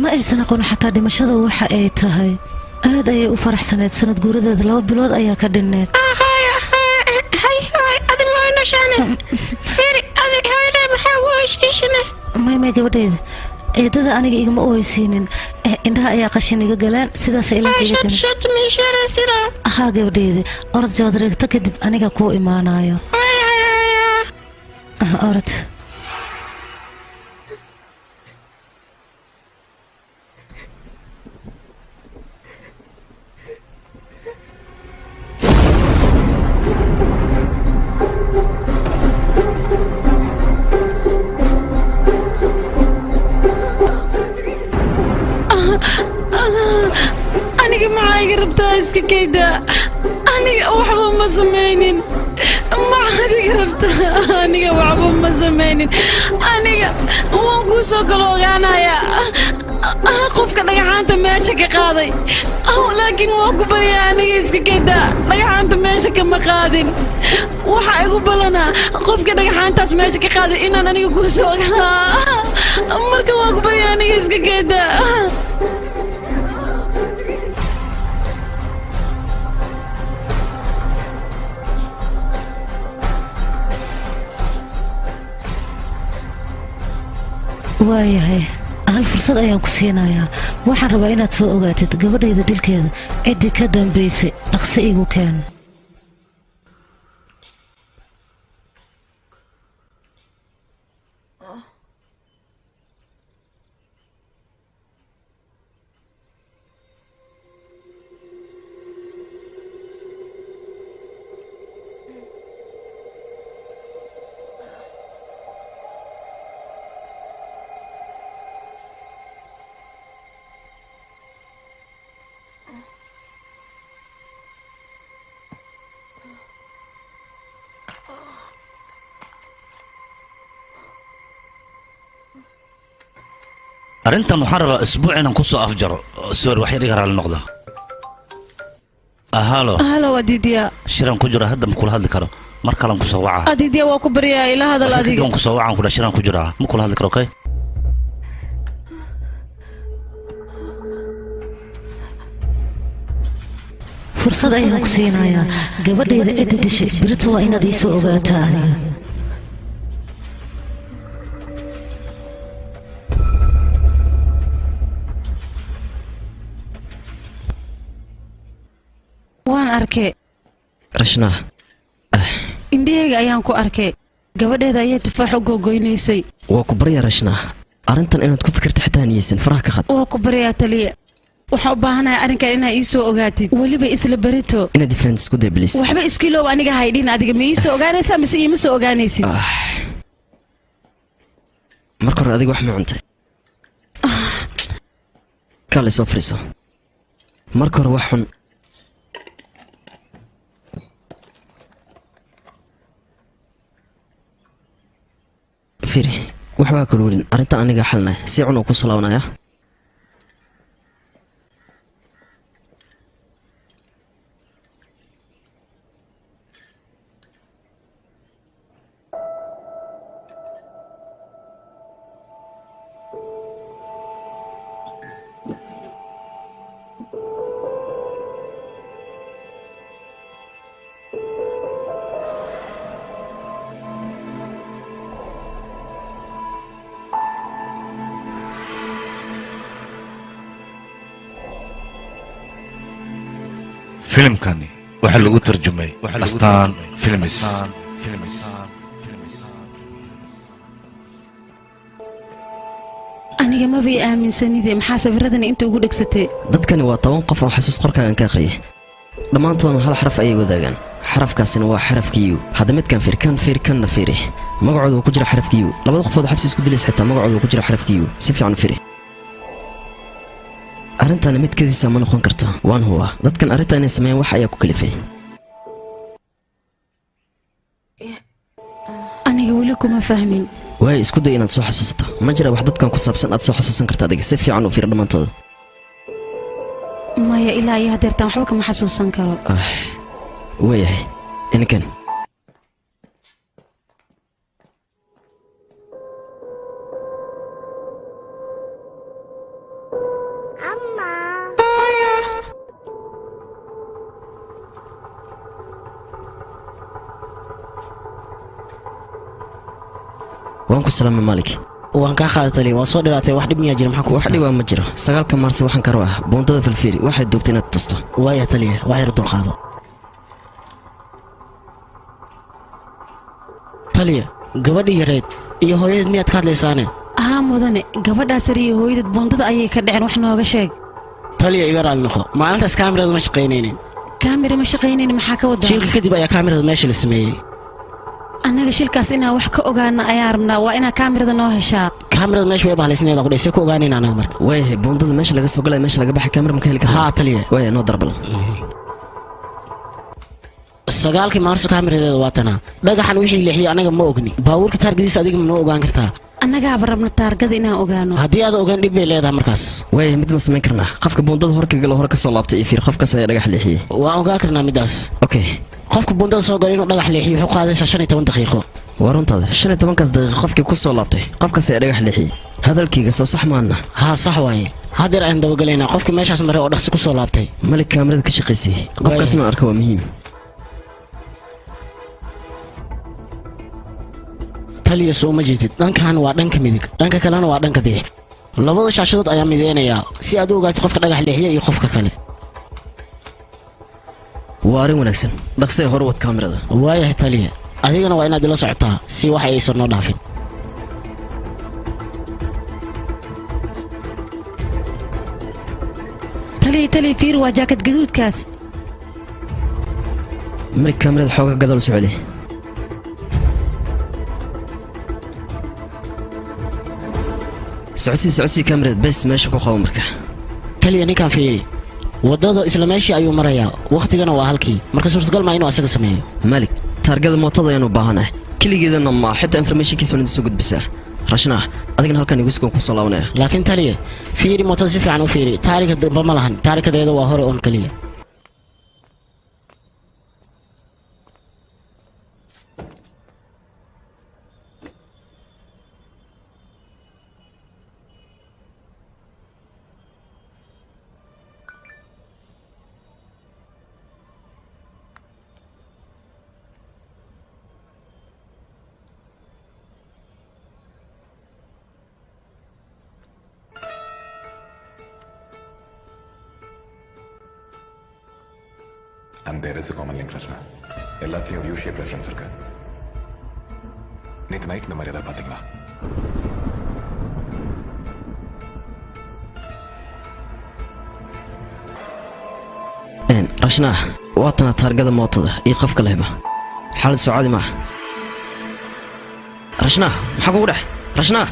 ma aysan aqoon xataa dhimashada waxa ay tahay aad ayay u faraxsaneed sanad guuradeeda 2 bilood ayaa ka dhinneed may gabadheeda eedada aniga igama ooysiinin indhaha ayaa qashin iga galeen sidaas haa gabadheeda orod joodreegta kadib aniga kuu imaanayo orod aniga maxaa iga rabtaa iska kayda aniga waxba ma samaynin maxaad iga rabtaa aniga waxba ma samaynin aniga waan kuu soo kala ogaanaya qofka dhagaxaanta meesha ka qaaday laakiin waan ku baryaa aniga iska kayda dhagaxaanta meesha kama qaadin waxaa igu balanaa qofka dhagaxaantaas meesha ka qaaday inaan aniga kuu soo ogaa marka waan ku baryaa aniga iska kayda waayahay hal fursad ayaan ku siinayaa waxaan rabaa inaad soo ogaatid gabadhayda dilkeeda ciddii ka dambaysay dhaqso igu keen arrintan waxaan rabaa isbuuc inaan ku soo afjaro soor wax yar iga raali noqda halo waa diidiya shiran ku jira hadda ma kula hadli karo mar kalan ku soo waca diidiya waa ku baryaa ila hadal adiga ku soo wacan kula shiran ku jira ma kula hadli karo okay fursad ayaan ku siinayaa gabadheeda cidda dishay birito waa inaad ii soo ogaataa adiga waan arkay rashnaa indhahayga ayaan ku arkay gabadheeda ayay tufaax u googoynaysay waa ku baryaa rashnaa arrintan inaad ku fikirta xitaa niyeysan faraha ka qad waa ku baryaa taliya waxaan u baahanahay arrinkan inaad ii soo ogaatid weliba isla berito inaad defense isku day please waxba iskiiloob aniga haydhin adiga ma ii soo ogaanaysaa mise iima soo ogaanaysid marka hore adiga wax ma cuntay kaale soo fariiso marka hore wax xun firi waxbaa kala welin arrintan aniga xalnay si cun oo ku salaawnaya filimkani waxaa lagu tarjumay astaan filmis aniga mabay aaminsanide maxaa sawiradani inta ugu dhegsatay dadkani waa 10 qof oo xasuus qorkaagan ka aqriyay dhammaantoodna hal xaraf ayay wadaagaan xarafkaasina waa xarafkiiyu hadda midkan firkanna firi magacooda uu ku jira xarafkiiyu labada qofood xabsi isku dilays xitaa magacooda uu ku jira xarafkiiyu si fiican firi arrintan midkeediisa ma noqon karto waan huwa dadkan arrintan inay sameeyaan wax ayaa ku kalifay aniga weli kuma fahmin waay isku day inaad soo xasuusato ma jira wax dadkan ku saabsan aad soo xasuusan karta adiga si fiican u fiir dhammaantooda maya ilaa iyo hadeertaan waxba kama xasuusan karo waayahay inkan waan ku salaamay maalik waan kaa qaadatay waan soo dhiraatay wax dhib miyaa jira maxaa ku wax dhib ma jiro 9 maarsi waxaan ka rabaa boondada filfiiri waxay doogtay inaad tusto waaya taliya wax yar dulqaado taliya gabadhii yareed iyo hooyadeed miyaad ka hadlaysaane mudane gabadhaas yar iyo hooyadeed boondada ayay ka dhaceen wax nooga sheeg taliya iga raali noqo maalintaas kaamirada ma shaqaynaynin kaamira ma shaqaynaynin maxaa ka wadaa shilka kadib ayaa kaamirada meesha la sameeyey annaga shilkaas inaan wax ka ogaana ayaa rabnaa waa inaa kaamirada noo heshaa kaamirada meesha way bahlaysaneeda ku dhaysay ku ogaanayna anaga marka waayahay boondada meesha laga soo galay meesha laga baxay kaamira ma ka heli kartaa haa taliya waaya noo darbal 9 maarso kaamiradeeda waa tanaa dhagaxan wixii leexiyay anaga ma ogni baabuurka taargadiisa adiga ma noo ogaan kartaa annagaaba rabna taargada inaan ogaano haddii aad ogaan dhib bay leedahay markaas waayahay mid ma samayn karnaa qofka boondada horkagala hore ka soo laabtay iyo fiir qofkaas ayaa dhagax leexiyey waan ogaan karnaa midaas okay qofka boondada soo galay inuu dhagax leexiyo wuxuu qaadaysaa 15 daqiiqo waa runtaada 15kaas daqiiqo qofkii ku soo laabtay qofkaas ayaa dhagax leexiyey hadalkayga soo sax maana haa sax waaye haddeer aan dabagalaynaa qofka meeshaas maray oo dhaqsi ku soo laabtay malik kaamirada ka shaqaysay qofkaasna arka waa muhiim taliya soo ma jeedid dhankan waa dhanka midig dhanka kalena waa dhanka bidix labada shaashadood ayaa mideynayaa si aad u ogaatid qofka dhagax leexiya iyo qofka kale waa arrin wanaagsan dhaqsay hore wad kaamirada waayahay taliya adigana waa inaad ila socotaa si wax aysan noo dhaafin taliya fiir waa jaakad gaduudkaas malik kaamirada xooga gadal soo celi socodsi kaamirada bes meesha ku qabo marka taliya ninkan fiiri wadada isla meeshii ayuu marayaa waqtigana waa halkii marka suurtagal maa inuu asaga sameeyo malik taargada mootada ayaan u baahanahay keligeedana ma xitaa informationkiisa waan soo gudbisaa rashna adigana halkan igu soo soo laabanaya laakiin taliya fiiri mootada si fiican u fiiri taariikhda damba ma lahan taariikhdeeda waa hore on kaliya And there is a common link, Krishna. எல்லாத்தையும் U-shape reference இருக்கு. நேத்து நைட் இந்த மாதிரி ஏதாவது பாத்தீங்களா? رشنا واتنا تارجد موطد يقف كلهما حالة سعادي معه رشنا حقوله رشنا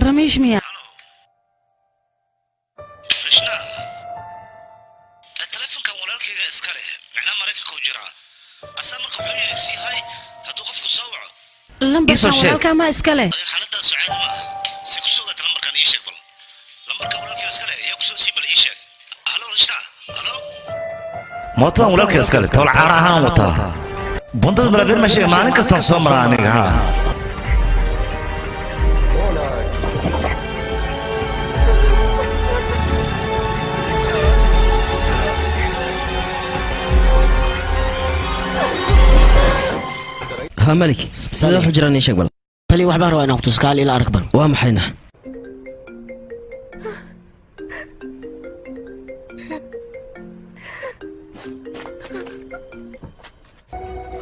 رميش ميا رشنا التليفون كان ولالك اسكاله معناه مريكا كوجرا اسامرك وحوي سي هاي هدو قفكو سوعه لمبر كان ولالك ما اسكاله حالدا سعيد ما سي كسوغت لمبر كان يشيك بل لمبر كان ولالك اسكاله يا كسو سي بل يشيك الو رشنا الو موطن ولالك اسكاله تول عارها وتا بنتد بلا بير ماشي ما انك استان سومرا انك ها ها ملك سيدا حجران ايش اقبل تلي واحد بحر وانا اقتص قال الى اركبر وامحينا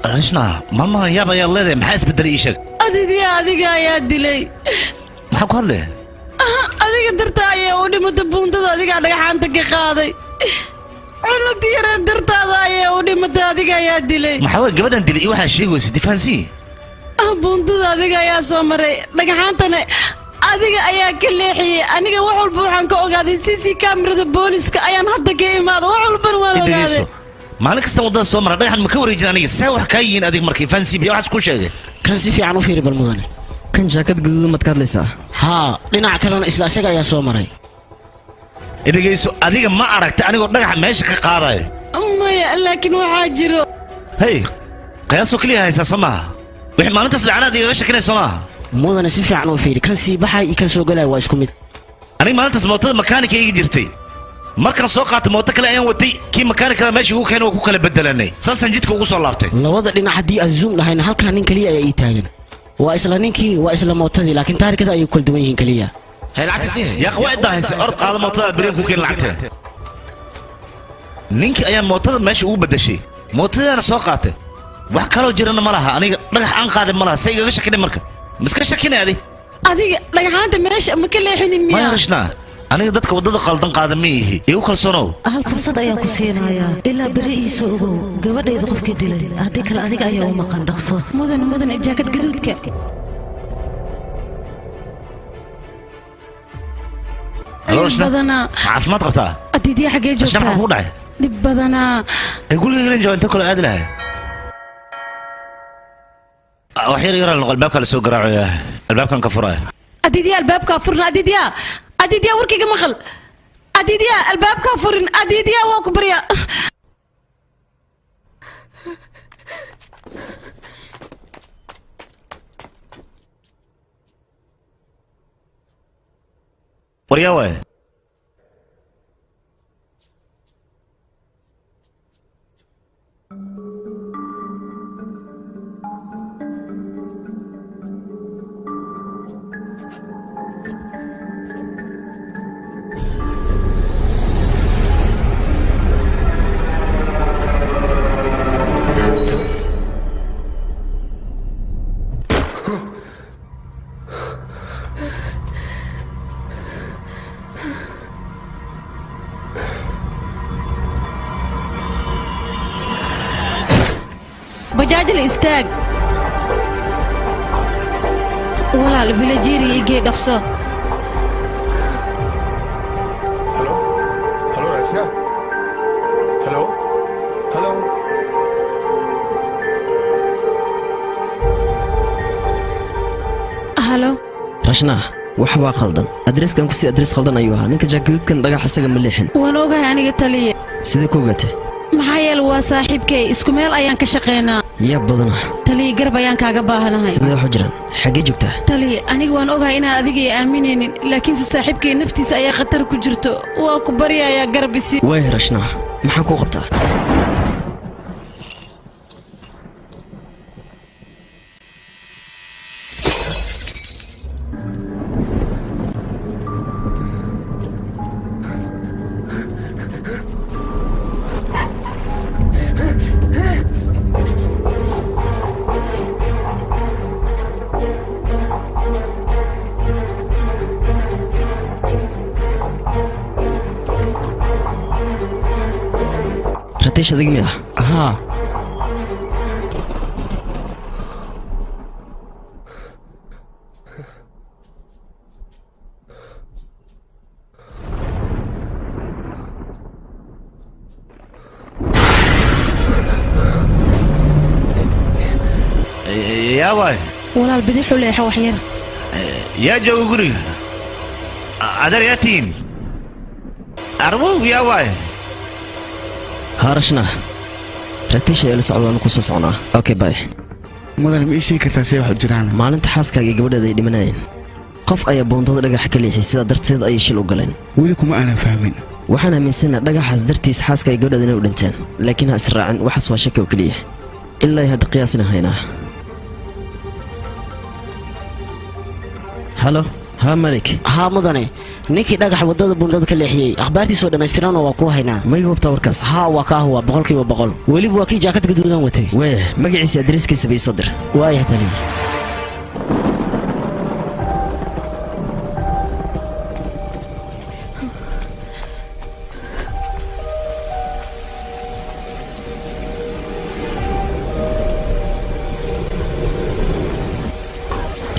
رشنا ماما يابا يلا ذي محاس بدري ايشك adiga ayaa dilay maxaa ku hadlay adiga dartaaya oo dhimata buuntada adiga dhagaxaanta ka qaaday cunugti yara dartaada ayaa oo dhimata adiga ayaa dilay maxaa way gabadhan dilay waxa sheegayso difaansi buuntada adiga ayaa soo maray dhagaxaantana adiga ayaa ka leexiyey aniga wax walba waxaan ka ogaaday cc kamerada booliska ayaan hadda ka imaada wax walban waan ogaaday maalin kasta wadada soo mara dhagaxan ma ka wareejin aniga saa wax kaa yihiin adig markii fansibiya waxaas ku sheegay kan si fiican u fiiri bal mudane kan jaakad gaduudan maad ka hadlaysaa haa dhinaca kalena isla isaga ayaa soo maray dhegayso adiga ma aragta anigoo dhagaxa meesha ka qaadayo maya laakiin waxaa jiro hey qiyaasoo keliya haysaa soo maaha wixii maalintaas lacanaad igaga shakinay soo maaha mudane si fiican u fiiri kan sii baxay iyo kan soo galaya waa isku mid aniga maalintaas mootada makaanika iga jirtay markaan soo qaatay mooto kale ayaan watay kii makaanikada meesha ugu keenay waa ku kala bedelanay saasaan jidka ugu soo laabtay labada dhinac haddii aan zoom lahayna halkaa nin keliya ayaa ii taagan waa isla ninkii waa isla mootadii laakiin taarikada ayay kala duwan yihiin keliya yaa waa idahaysa ord qaada mootada bariin ku keen lacagteeda ninkii ayaan mootada meesha ugu bedeshay mootadaana soo qaatay wax kaloo jirana ma laha aniga dhagax aan qaaday ma laha say igaga shakinay marka miska shakinay adiga dhagaxaanta meesha ma ka leexinin miya ma rashna aniga dadka wadada qaldan qaada ma yihi igu kalsoonow hal fursad ayaan ku siinayaa ilaa beri iisa ogow gabadhayda qofkii dilay haddii kale adiga ayaa u maqan dhaqso mudan jaakad gaduudka badanaa caafimaad qabtaa adiidya xaggee joogtaa maxaa kugu dhacay dhib badanaa guriga garan jooga inta kale aadi lahay wax yar yaraa noqo albaabka la soo garaacayo albaabkan ka furaya adiidya albaabkaa furna adiidya warkayga maqal adiidya albaabkaa furin adiidya waa ku baryaa waryaa waay bajaaj la istaag walaal villageria igee dhaqso hello Rachna hello hello halo rashna wax baa khaldan adreeskan ku si adrees khaldan ayuu ahaa ninka jaakadkan dhagax isaga ma leexin waan ogahay aniga taliye sidee ku ogaatay maxaa yeele waa saaxiibkay isku meel ayaan ka shaqaynaa yaa badana taliye garab ayaan kaaga baahanahay sidee waxu jiraan xaggee joogtaa taliye aniga waan ogahay inaan adiga ay aaminaynin laakiinse saaxiibkay naftiisa ayaa khatar ku jirto waa ku baryayaa garab isi waay rashna maxaan kuu qabtaa ratiish adig miya haa yaa waay walaal bidixu leexa wax yar yaa jooga guriga adeer yaa tihiin arwow yaa waay haarashna ratiish ayaa la socdaanu ku soo socnaa okay bay mudan ma ii sheegi kartaa see wax u jiraan maalinta xaaskaaga iyo gabadheeda ay dhimanayeen qof ayaa buundada dhagax ka leexiyay sidaa darteed ayay shil u galeen weli kuma aanan fahmin waxaan aaminsanaha dhagaxaas dartiis xaaska iyo gabadheeda inay u dhinteen laakiin ha israacin waxaas waa shaki oo keliya ilaa hadda qiyaasina haynaa halo ها ملك ها مدني نيكي دغخ ودada bundada ka leexiyay akhbaartiisa dhameystiraan waa ku haynaa ma igu qabtaa warkaas ها waa ka huwa boqolkiiba boqol waliba waa kii jaakad gaduudan watay wee magaciisa adreeskiisa bay soo dir waa yahay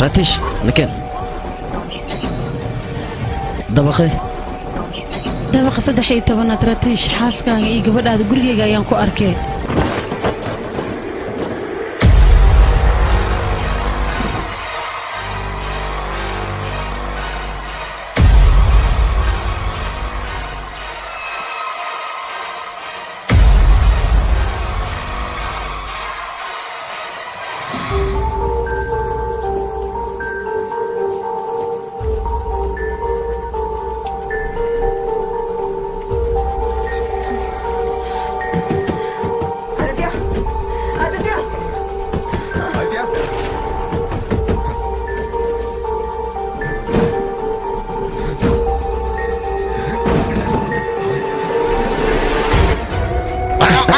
ratish nakeen dabaqee dabaqa 13 ratiish xaaskaaga iyo gabadhaada gurigeyga ayaan ku arkay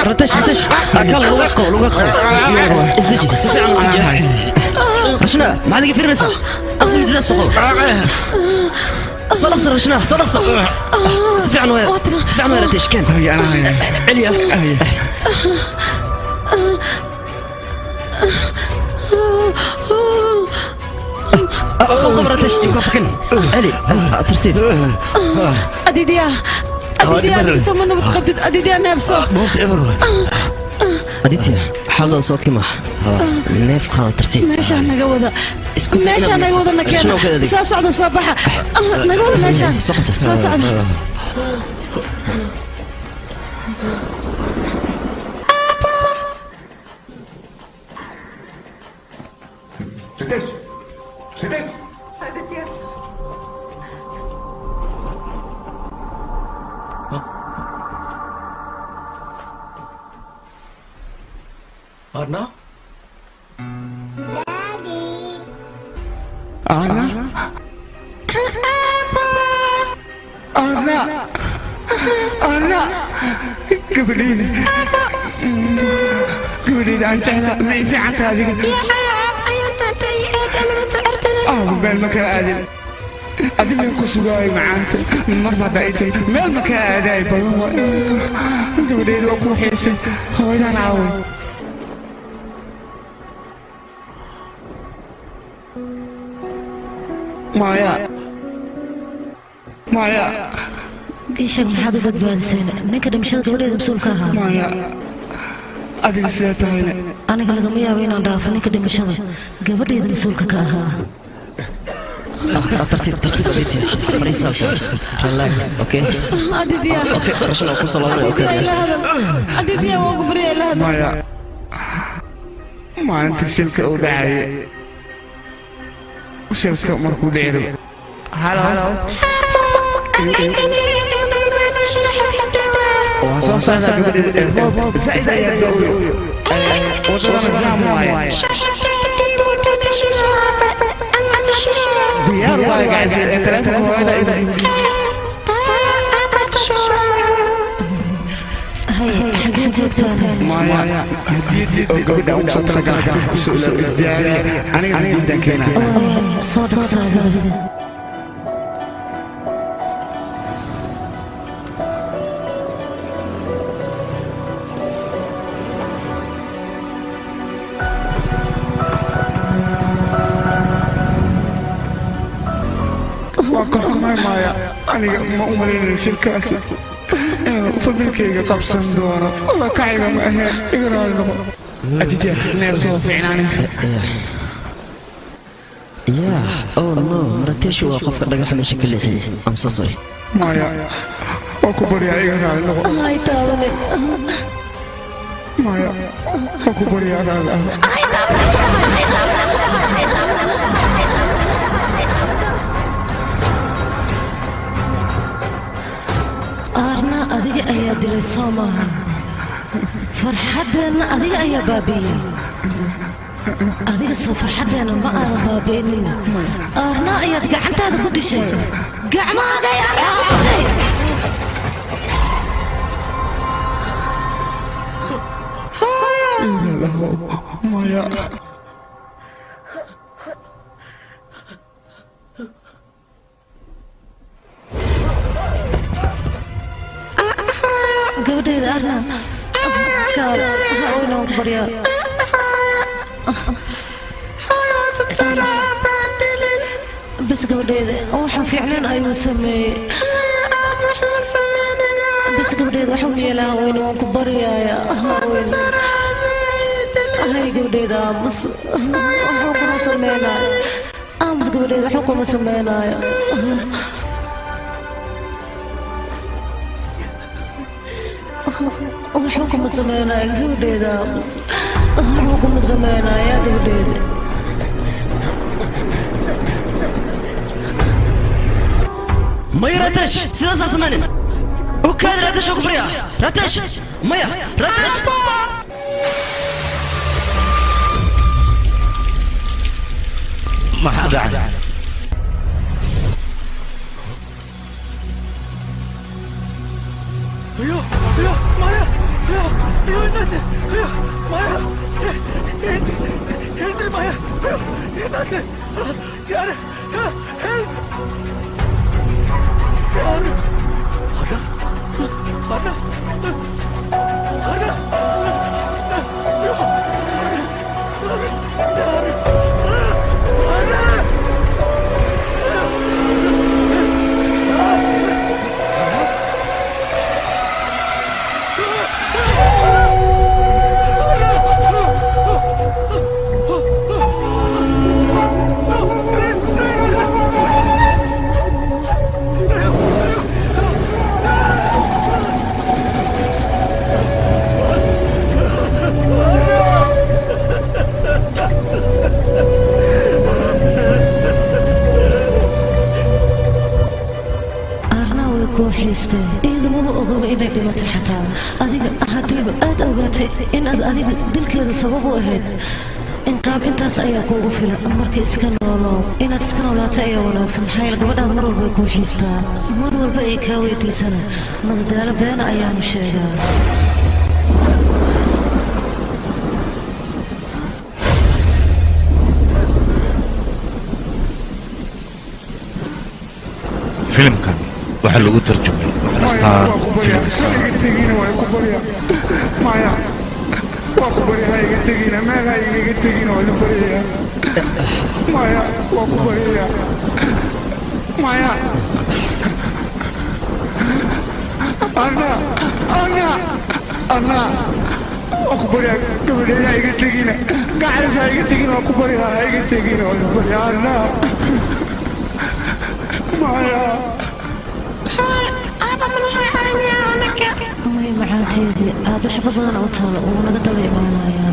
رتش أكل لغة ازدجي سفيع عن وجهها رشنا ما عندك في الرسا أصبح دنا السقوط صلخ صر رشنا صلخ صر سفيع عن وير سفيع عن وير رتش كان هي أنا هي عليا خبرة رتش يكفكن علي ترتيب أديديا أديديا سمنا بتقبض أديديا نفسه أديتيا حالا صوتك ما نيف خاطر ترتيب ماشي نقوذ ماشي نقوذ نكينا ساسعد الصباح نقوذ ماشي ساسعد रितेश रितेश आदित्य और ना Arna Arna Arna قبليني قبليني أنت ما في عنك هذه قبل مكان آدم أدم يكون سجاي معانت من مرة دايت ما المكان آدم بلوا قبليني وأكون حيسن هو ده نعوي مايا إيشك محادو بدبادسين نك دمشاد قبليد مسؤولك ها مايا أدري سيتاينا أنا قال لكم يا وين أضاف نك دمشاد قبليد مسؤولك ها ترتيب أديتيا مريسا ريلاكس أوكي أديديا أوكي رشنا وصل الله أوكي أديديا وقبري لا مايا ما أنت الشركة أوداعي وشركة مركو دعيرو هلو وصوصا زائد يا دولي وصلنا زامواي ديار واي قاعد تلاتة كويدا هاي حاجين جوكتان مايا هديدي قبل أوصل تلقى حفظ كسؤال ازدياري أنا هديدا كينا صادق صادق مايا أنا ما أمرين الشركة فبالكيغا قبسن دونا والله كعيغا ما أهين إقرأ لنقو أتيتيا نيرسو في عناني يا أوه نو مرتيش وقفك دقا حمشي كل حي I'm so sorry مايا وكبر يا إقرأ لنقو هاي تاولي مايا وكبر يا إقرأ لنقو هاي تاولي أرنا أديك أيا دلسوما فرحتنا أديك أيا بابي أديك سو فرحتنا ما أنا بابيننا أرنا أيا دقع أنت هذا كل شيء قع ما قايا أنا كل شيء مايا gabadheeda arna kaal haweenaan ku baryaa بس gabadheeda waxaan fiicnaan ayuu sameeyey بس gabadheeda waxa uu yeelaa weyn waan ku baryayaa hay gabadheeda aamus waxuu kuma sameynaayo aamus gabadheeda waxuu kuma sameynaayo waxuu kuma sameynaayo gabadheeda aamus waxuu kuma sameynaayaa gabadheeda مايا راتش سيداسا سمانين وكاد راتش وكبريا راتش مايا راتش ما حدا عنه ايوه ايوه مايا ايوه ايوه ناتي ايوه مايا انت مايا ايوه ناتي يا هيلب أنا kooxaystay ciidamada ogoba inay dhimatay xataa adiga haddiiba aad ogaatay inaad adiga dilkeeda sabab u ahayd inqaab intaas ayaa kuugu filan marka iska nooloo inaad iska noolaatay ayaa wanaagsan maxaa yeele gabadhaad mar walba ay kooxaystaa mar walba ay kaa weydiisana madadaalo beena ayaanu sheegaa filimkan waxaa lagu tarjumay astaan films maya waa ku barya ha iga tegina meel ha igaga tegina waa la baryayaa maya waa ku baryayaa maya anna waa ku baryaa gabadheeda ha iga tegina gacalis ha iga tegina waa ku baryaa ha iga tegina waa la baryaa anna maya may macaanteedii aabba shaqo badan u taalo uu naga daba imaanayaa